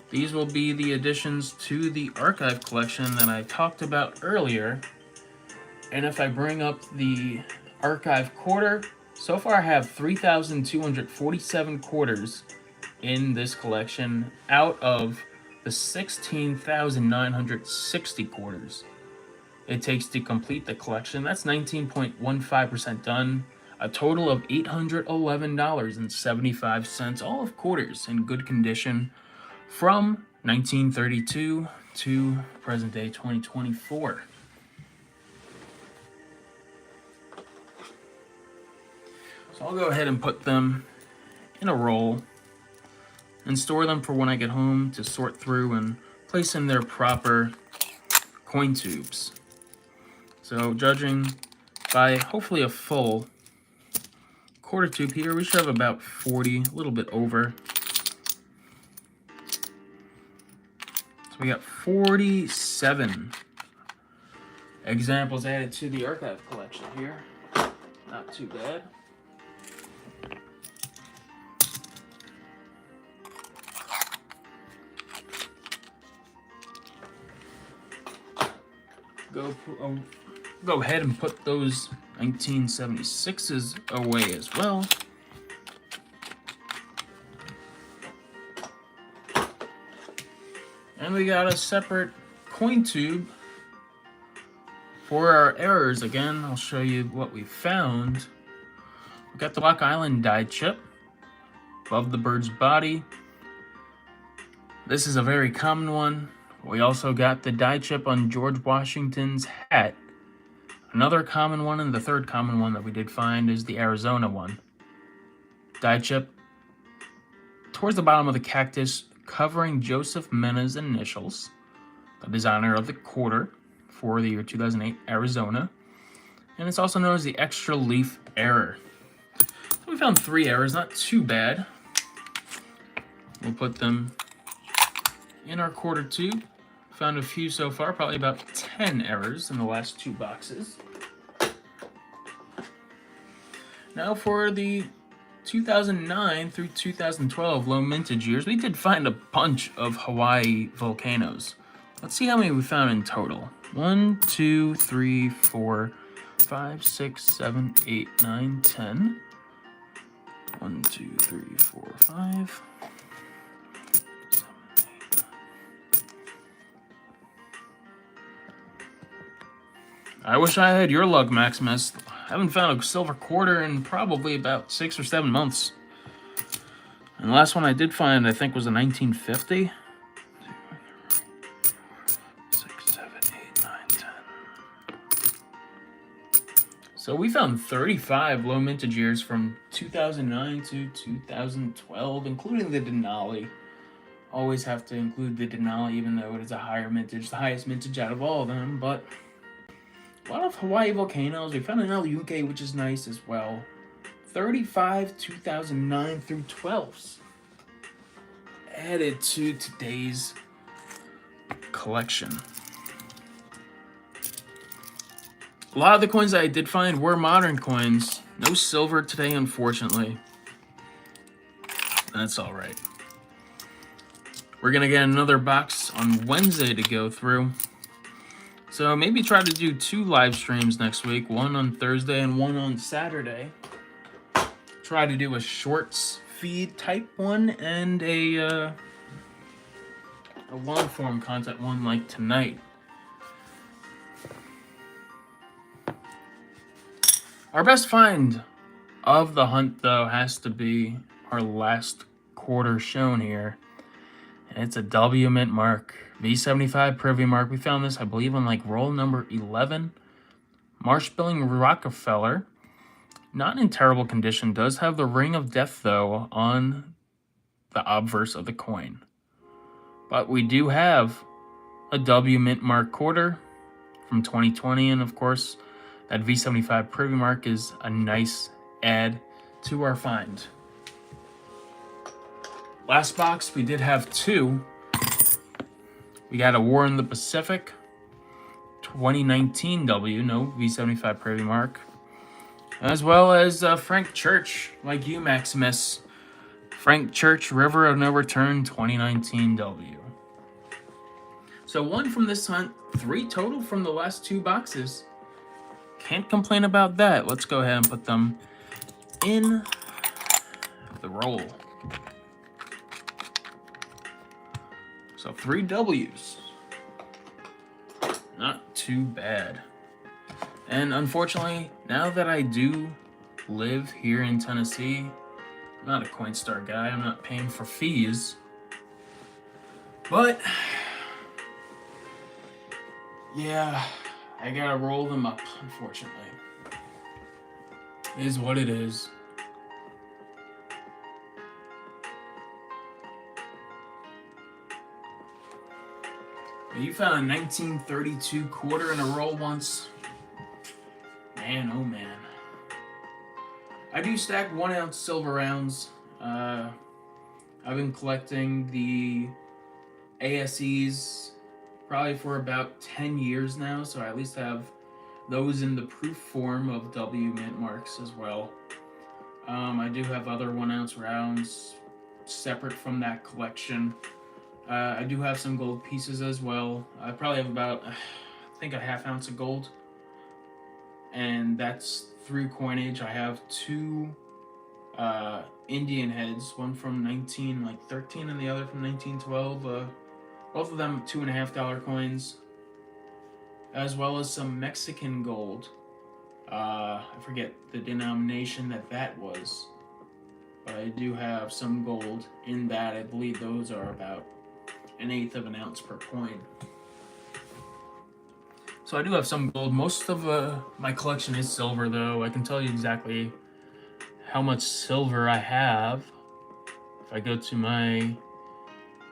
These will be the additions to the archive collection that I talked about earlier. And if I bring up the archive quarter, so far I have 3,247 quarters in this collection out of the 16,960 quarters it takes to complete the collection. That's 19.15% done. A total of $811.75, all of quarters in good condition from 1932 to present day 2024. So I'll go ahead and put them in a roll and store them for when I get home to sort through and place in their proper coin tubes. So judging by hopefully a full quarter tube here, we should have about 40, a little bit over. So we got 47 examples added to the archive collection here. Not too bad. Go ahead and put those 1976s away as well. And we got a separate coin tube for our errors. Again, I'll show you what we found. We got the Block Island die chip above the bird's body. This is a very common one. We also got the die chip on George Washington's hat. Another common one, and the third common one that we did find is the Arizona one. Die chip towards the bottom of the cactus, covering Joseph Mena's initials, the designer of the quarter for the year 2008 Arizona. And it's also known as the extra leaf error. So we found 3 errors, not too bad. We'll put them in our quarter tube. Found a few so far, probably about 10 errors in the last 2 boxes. Now for the 2009 through 2012 low mintage years, we did find a bunch of Hawaii volcanoes. Let's see how many we found in total. 1, 2, 3, 4, 5, 6, 7, 8, 9, 10. 1, 2, 3, 4, 5. I wish I had your luck, Maximus. I haven't found a silver quarter in probably about 6 or 7 months. And the last one I did find, I think, was a 1950. 6, 7, 8, 9, 10. So we found 35 low mintage years from 2009 to 2012, including the Denali. Always have to include the Denali, even though it is a higher mintage, the highest mintage out of all of them, but a lot of Hawaii volcanoes. We found an Aluke, which is nice as well. 35 2009 through 12s added to today's collection. A lot of the coins I did find were modern coins. No silver today, unfortunately. That's all right. We're going to get another box on Wednesday to go through. So maybe try to do 2 live streams next week, one on Thursday and one on Saturday. Try to do a shorts feed type one and a long form content one like tonight. Our best find of the hunt, though, has to be our last quarter shown here. And it's a W mint mark. V75 Privy Mark. We found this, I believe, on like roll number 11. Marsh-Billing Rockefeller. Not in terrible condition. Does have the Ring of Death, though, on the obverse of the coin. But we do have a W Mint Mark quarter from 2020. And, of course, that V75 Privy Mark is a nice add to our find. Last box, we did have 2. We got a War in the Pacific 2019 W, no V75 Privy Mark. As well as Frank Church, like you, Maximus. Frank Church, River of No Return, 2019 W. So 1 from this hunt, 3 total from the last 2 boxes. Can't complain about that. Let's go ahead and put them in the roll. So 3 W's. Not too bad. And unfortunately, now that I do live here in Tennessee, I'm not a Coinstar guy. I'm not paying for fees. But yeah, I gotta roll them up, unfortunately. It is what it is. You found a 1932 quarter in a roll once. Man, oh man. I do stack 1 ounce silver rounds. I've been collecting the ASEs probably for about 10 years now, so I at least have those in the proof form of W mint marks as well. I do have other 1 ounce rounds separate from that collection. I do have some gold pieces as well. I probably have about, I think, a ½ ounce of gold. And that's through coinage. I have 2 Indian heads, one from 1913 and the other from 1912. Both of them $2.50 coins, as well as some Mexican gold. I forget the denomination that was, but I do have some gold in that. I believe those are about 1/8 of an ounce per coin. So I do have some gold. Most of my collection is silver, though. I can tell you exactly how much silver I have. If I go to my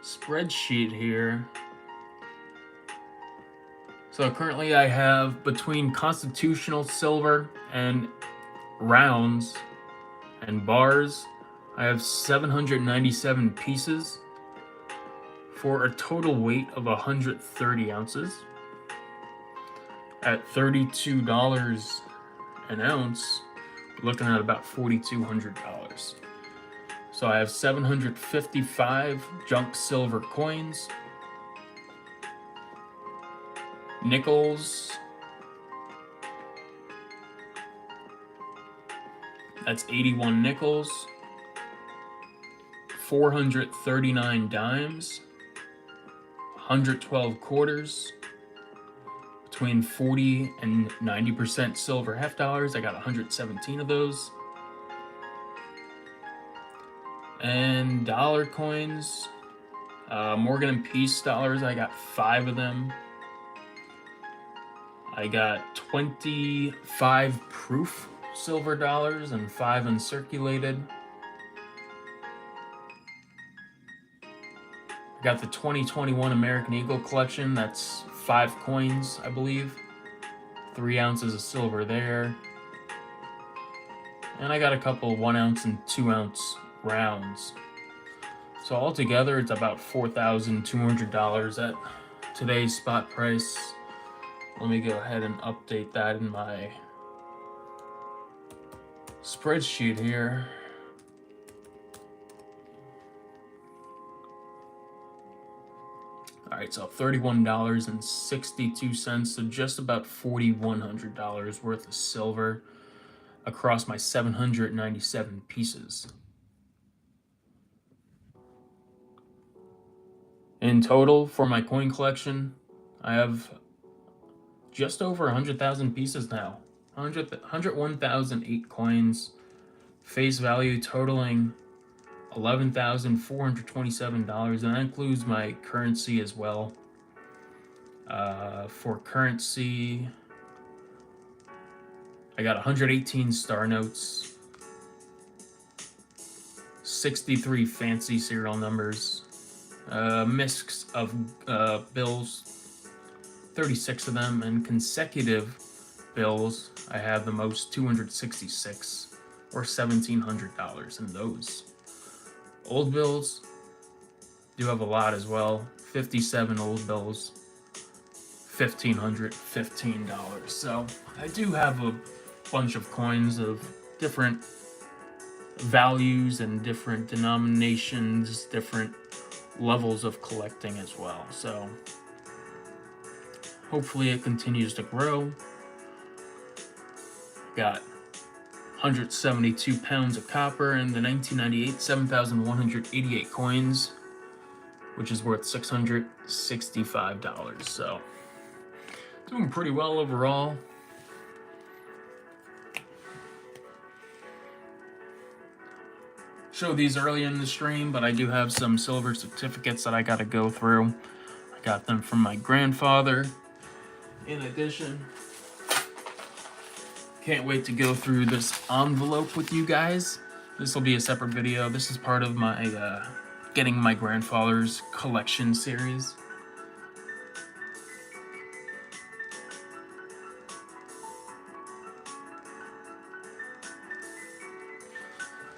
spreadsheet here. So currently I have, between constitutional silver and rounds and bars, I have 797 pieces for a total weight of 130 ounces. At $32 an ounce, we're looking at about $4,200. So I have 755 junk silver coins, nickels, that's 81 nickels, 439 dimes, 112 quarters, between 40 and 90% silver half dollars. I got 117 of those. And dollar coins, Morgan and Peace dollars, I got 5 of them. I got 25 proof silver dollars and 5 uncirculated. I got the 2021 American Eagle collection, that's 5 coins, I believe. 3 ounces of silver there. And I got a couple 1 ounce and 2 ounce rounds. So altogether, it's about $4,200 at today's spot price. Let me go ahead and update that in my spreadsheet here. All right, so $31.62, so just about $4,100 worth of silver across my 797 pieces. In total, for my coin collection, I have just over 100,000 pieces now. 101,008 coins, face value totaling $11,427, and that includes my currency as well. For currency, I got 118 star notes, 63 fancy serial numbers, a mix of bills, 36 of them, and consecutive bills, I have the most, 266, or $1,700 in those. Old bills do have a lot as well, 57 old bills, $1,515. So I do have a bunch of coins of different values and different denominations, different levels of collecting as well. So hopefully it continues to grow. Got 172 pounds of copper in the 1998 7,188 coins, which is worth $665. So doing pretty well overall. Show these early in the stream, but I do have some silver certificates that I got to go through. I got them from my grandfather. In addition, can't wait to go through this envelope with you guys. This will be a separate video. This is part of my getting my grandfather's collection series.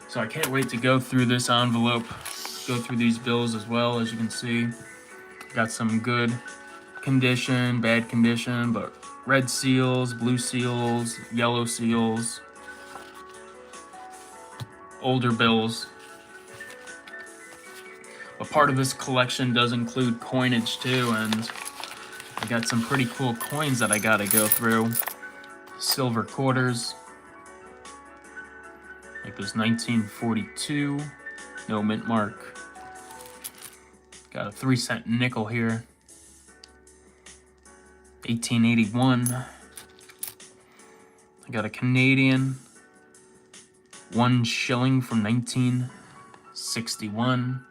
So I can't wait to go through this envelope, go through these bills as well. As you can see, got some good condition, bad condition, but red seals, blue seals, yellow seals, older bills. A part of this collection does include coinage too, and I got some pretty cool coins that I gotta go through. Silver quarters, like this 1942, no mint mark. Got a 3-cent nickel here. 1881. I got a Canadian 1 shilling from 1961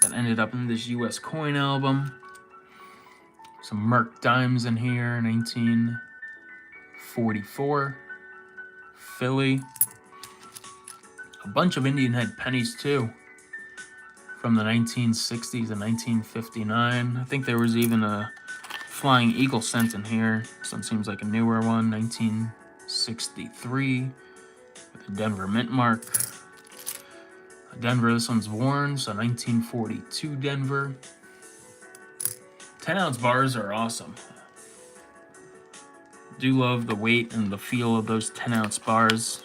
that ended up in this US coin album. Some Merc dimes in here, 1944. Philly. A bunch of Indian head pennies too, from the 1960s and 1959. I think there was even a Flying Eagle cent in here. This one seems like a newer one, 1963, with a Denver mint mark. Denver, this one's worn, so 1942 Denver. 10-ounce bars are awesome. Do love the weight and the feel of those 10-ounce bars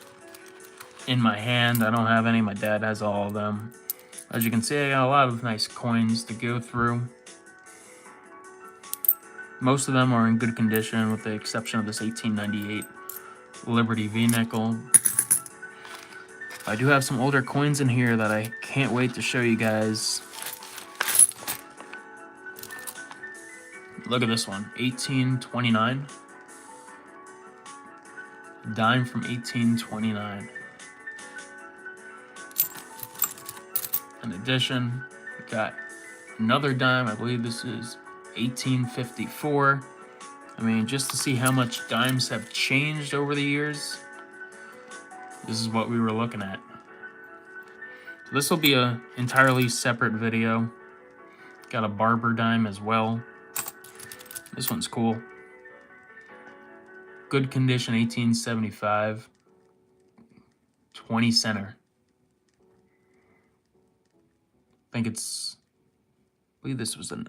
in my hand. I don't have any, my dad has all of them. As you can see, I got a lot of nice coins to go through. Most of them are in good condition with the exception of this 1898 Liberty V-nickel. I do have some older coins in here that I can't wait to show you guys. Look at this one, 1829. Dime from 1829. In addition, we got another dime. I believe this is 1854. I mean, just to see how much dimes have changed over the years, this is what we were looking at. So this will be an entirely separate video. Got a barber dime as well. This one's cool. Good condition, 1875. 20 center. I believe this was a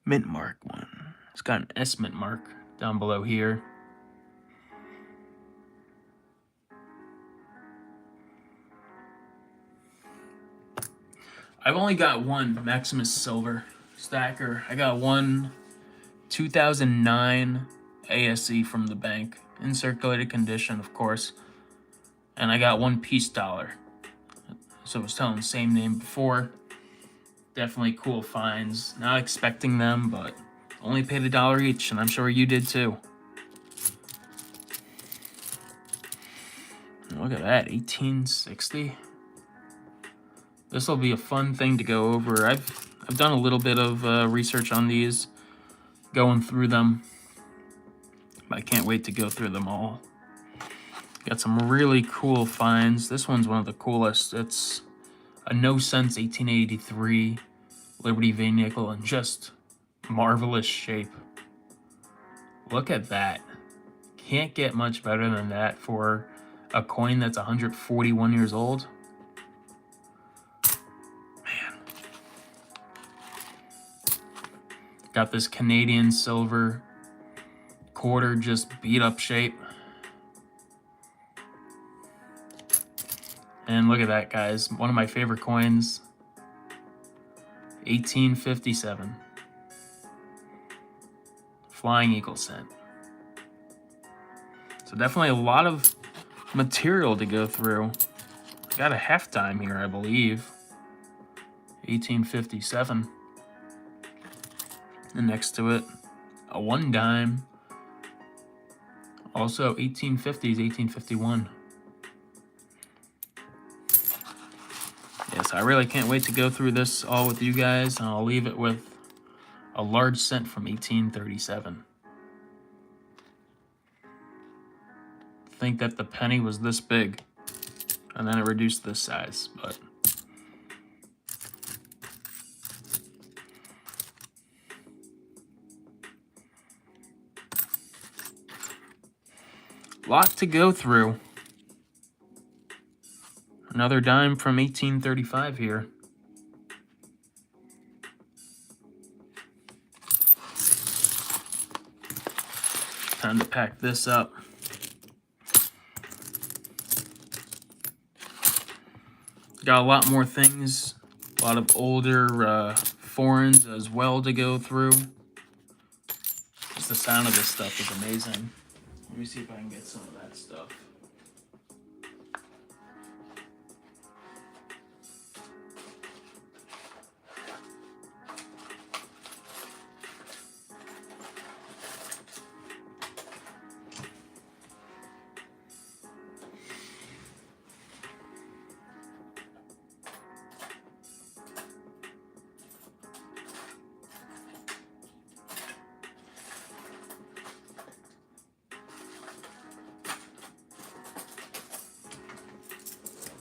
mint mark one. It's got an S mint mark down below here. I've only got one Maximus Silver stacker. I got one 2009 ASE from the bank, in circulated condition, of course. And I got one piece dollar. So I was telling the same name before. Definitely cool finds. Not expecting them, but only paid $1 each, and I'm sure you did too. Look at that, 1860. This will be a fun thing to go over. I've done a little bit of research on these, going through them. But I can't wait to go through them all. Got some really cool finds. This one's one of the coolest. It's a no sense 1883 Liberty V nickel in just marvelous shape. Look at that. Can't get much better than that for a coin that's 141 years old. Man. Got this Canadian silver quarter, just beat up shape. And look at that, guys. One of my favorite coins, 1857. Flying Eagle cent. So definitely a lot of material to go through. Got a half dime here, I believe. 1857. And next to it, a 1 dime. Also 1850s, 1851. Yes, I really can't wait to go through this all with you guys, and I'll leave it with a large cent from 1837. Think that the penny was this big, and then it reduced this size, but lot to go through. Another dime from 1835 here. Time to pack this up. Got a lot more things, a lot of older foreigns as well to go through. Just the sound of this stuff is amazing. Let me see if I can get some of that stuff.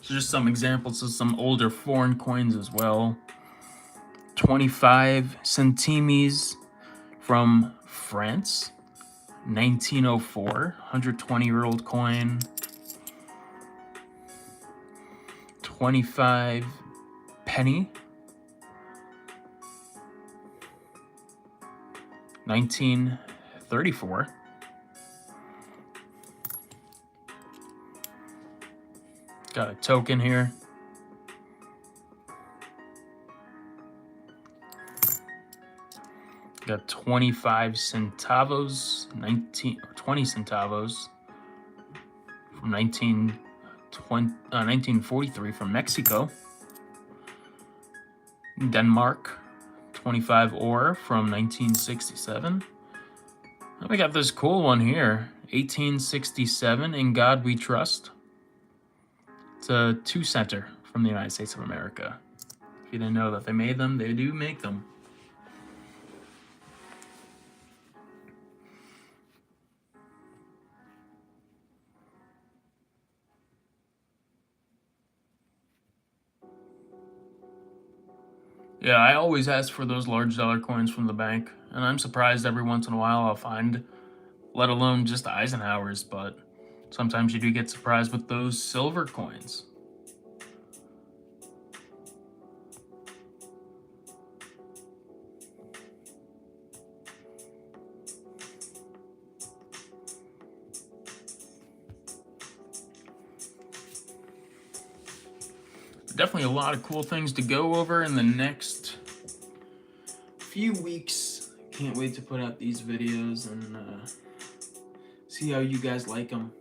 So just some examples of some older foreign coins as well. 25 centimes from France, 1904, 120-year-old coin. 25 penny, 1934. Got a token here. Got 25 centavos, 20 centavos from 1943 from Mexico. Denmark, 25 ore from 1967. And we got this cool one here, 1867, In God We Trust. It's a 2-center from the United States of America. If you didn't know that they made them, they do make them. Yeah, I always ask for those large dollar coins from the bank, and I'm surprised every once in a while I'll find, let alone just Eisenhower's, but sometimes you do get surprised with those silver coins. Definitely a lot of cool things to go over in the next few weeks. Can't wait to put out these videos and see how you guys like them.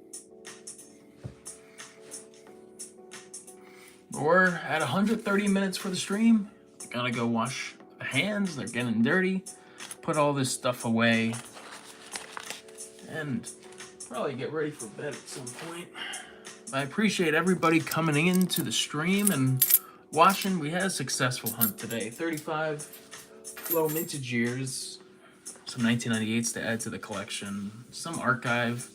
We're at 130 minutes for the stream. Gotta go wash the hands, they're getting dirty. Put all this stuff away and probably get ready for bed at some point. I appreciate everybody coming into the stream and watching. We had a successful hunt today. 35 low mintage years, some 1998s to add to the collection, some archive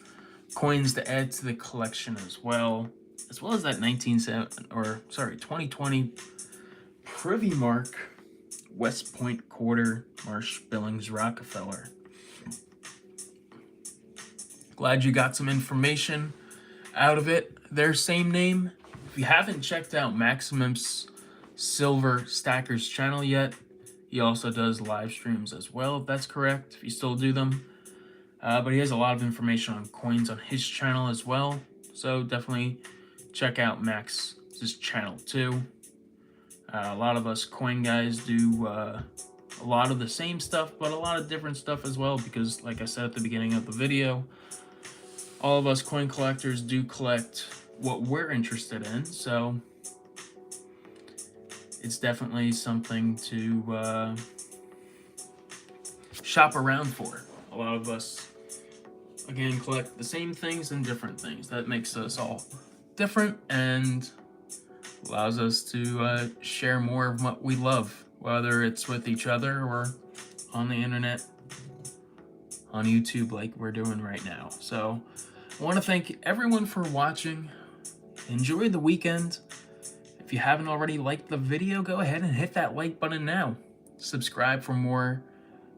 coins to add to the collection as well as that 2020 Privy Mark West Point quarter Marsh Billings Rockefeller. Glad you got some information out of it. Their same name. If you haven't checked out Maximum's Silver Stackers channel yet, He also does live streams as well, if that's correct, if you still do them. But he has a lot of information on coins on his channel as well. So definitely check out Max's channel too. A lot of us coin guys do a lot of the same stuff, but a lot of different stuff as well, because like I said at the beginning of the video, all of us coin collectors do collect what we're interested in. So it's definitely something to shop around for. A lot of us, again, collect the same things and different things. That makes us all different and allows us to share more of what we love, whether it's with each other or on the internet, on YouTube like we're doing right now. So I want to thank everyone for watching. Enjoy the weekend. If you haven't already liked the video, go ahead and hit that like button now. Subscribe for more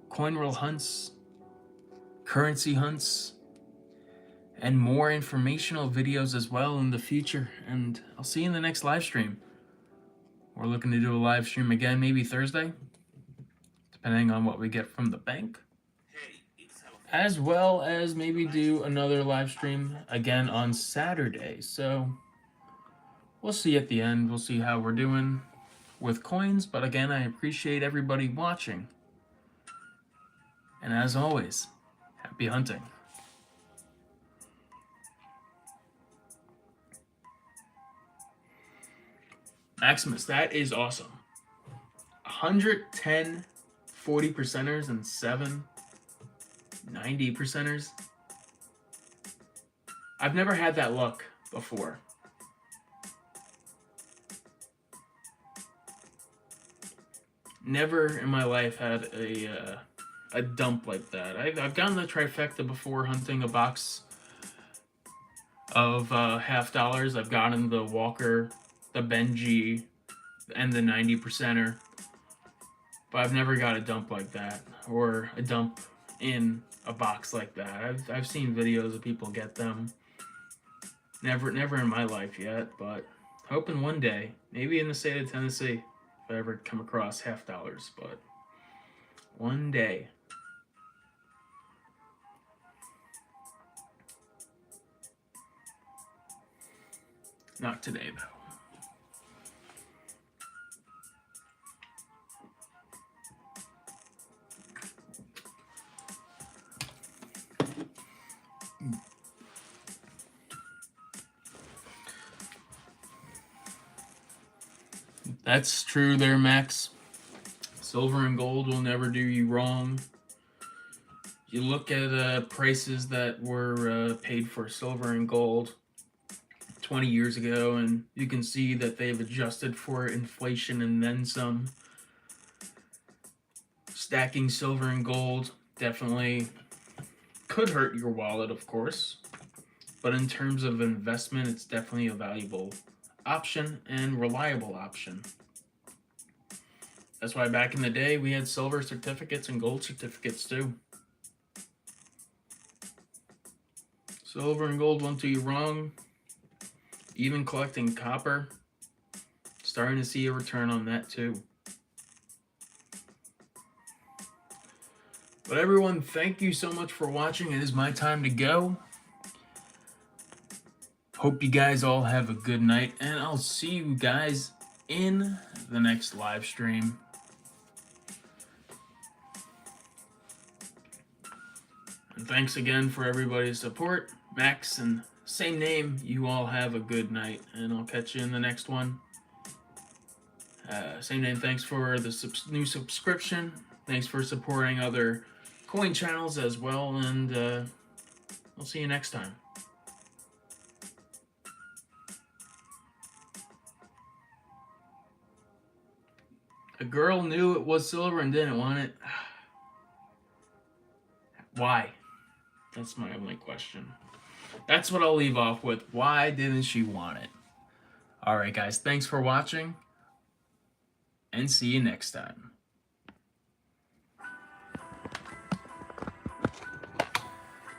coin roll hunts, currency hunts, and more informational videos as well in the future. And I'll see you in the next live stream. We're looking to do a live stream again, maybe Thursday, depending on what we get from the bank. As well as maybe do another live stream again on Saturday. So we'll see at the end. We'll see how we're doing with coins. But again, I appreciate everybody watching. And as always, happy hunting. Maximus, that is awesome. 110 40 percenters and 7 90 percenters. I've never had that luck before. Never in my life had a dump like that. I've gotten the trifecta before hunting a box of half dollars. I've gotten the Walker, the Benji, and the 90 percenter. But I've never got a dump like that, or a dump in a box like that. I've seen videos of people get them. Never in my life yet, but hoping one day, maybe in the state of Tennessee, if I ever come across half dollars, but one day. Not today, though. That's true there, Max. Silver and gold will never do you wrong. You look at prices that were paid for silver and gold 20 years ago, and you can see that they've adjusted for inflation and then some. Stacking silver and gold definitely could hurt your wallet, of course, but in terms of investment, it's definitely a valuable option and reliable option. That's why back in the day we had silver certificates and gold certificates too. Silver and gold won't do you wrong. Even collecting copper, starting to see a return on that too. But everyone, thank you so much for watching. It is my time to go. Hope you guys all have a good night, and I'll see you guys in the next live stream. And thanks again for everybody's support. Max and same name, you all have a good night, and I'll catch you in the next one. Same name, thanks for the new subscription. Thanks for supporting other coin channels as well, and I'll see you next time. A girl knew it was silver and didn't want it. Why? That's my only question. That's what I'll leave off with. Why didn't she want it? Alright guys, thanks for watching, and see you next time.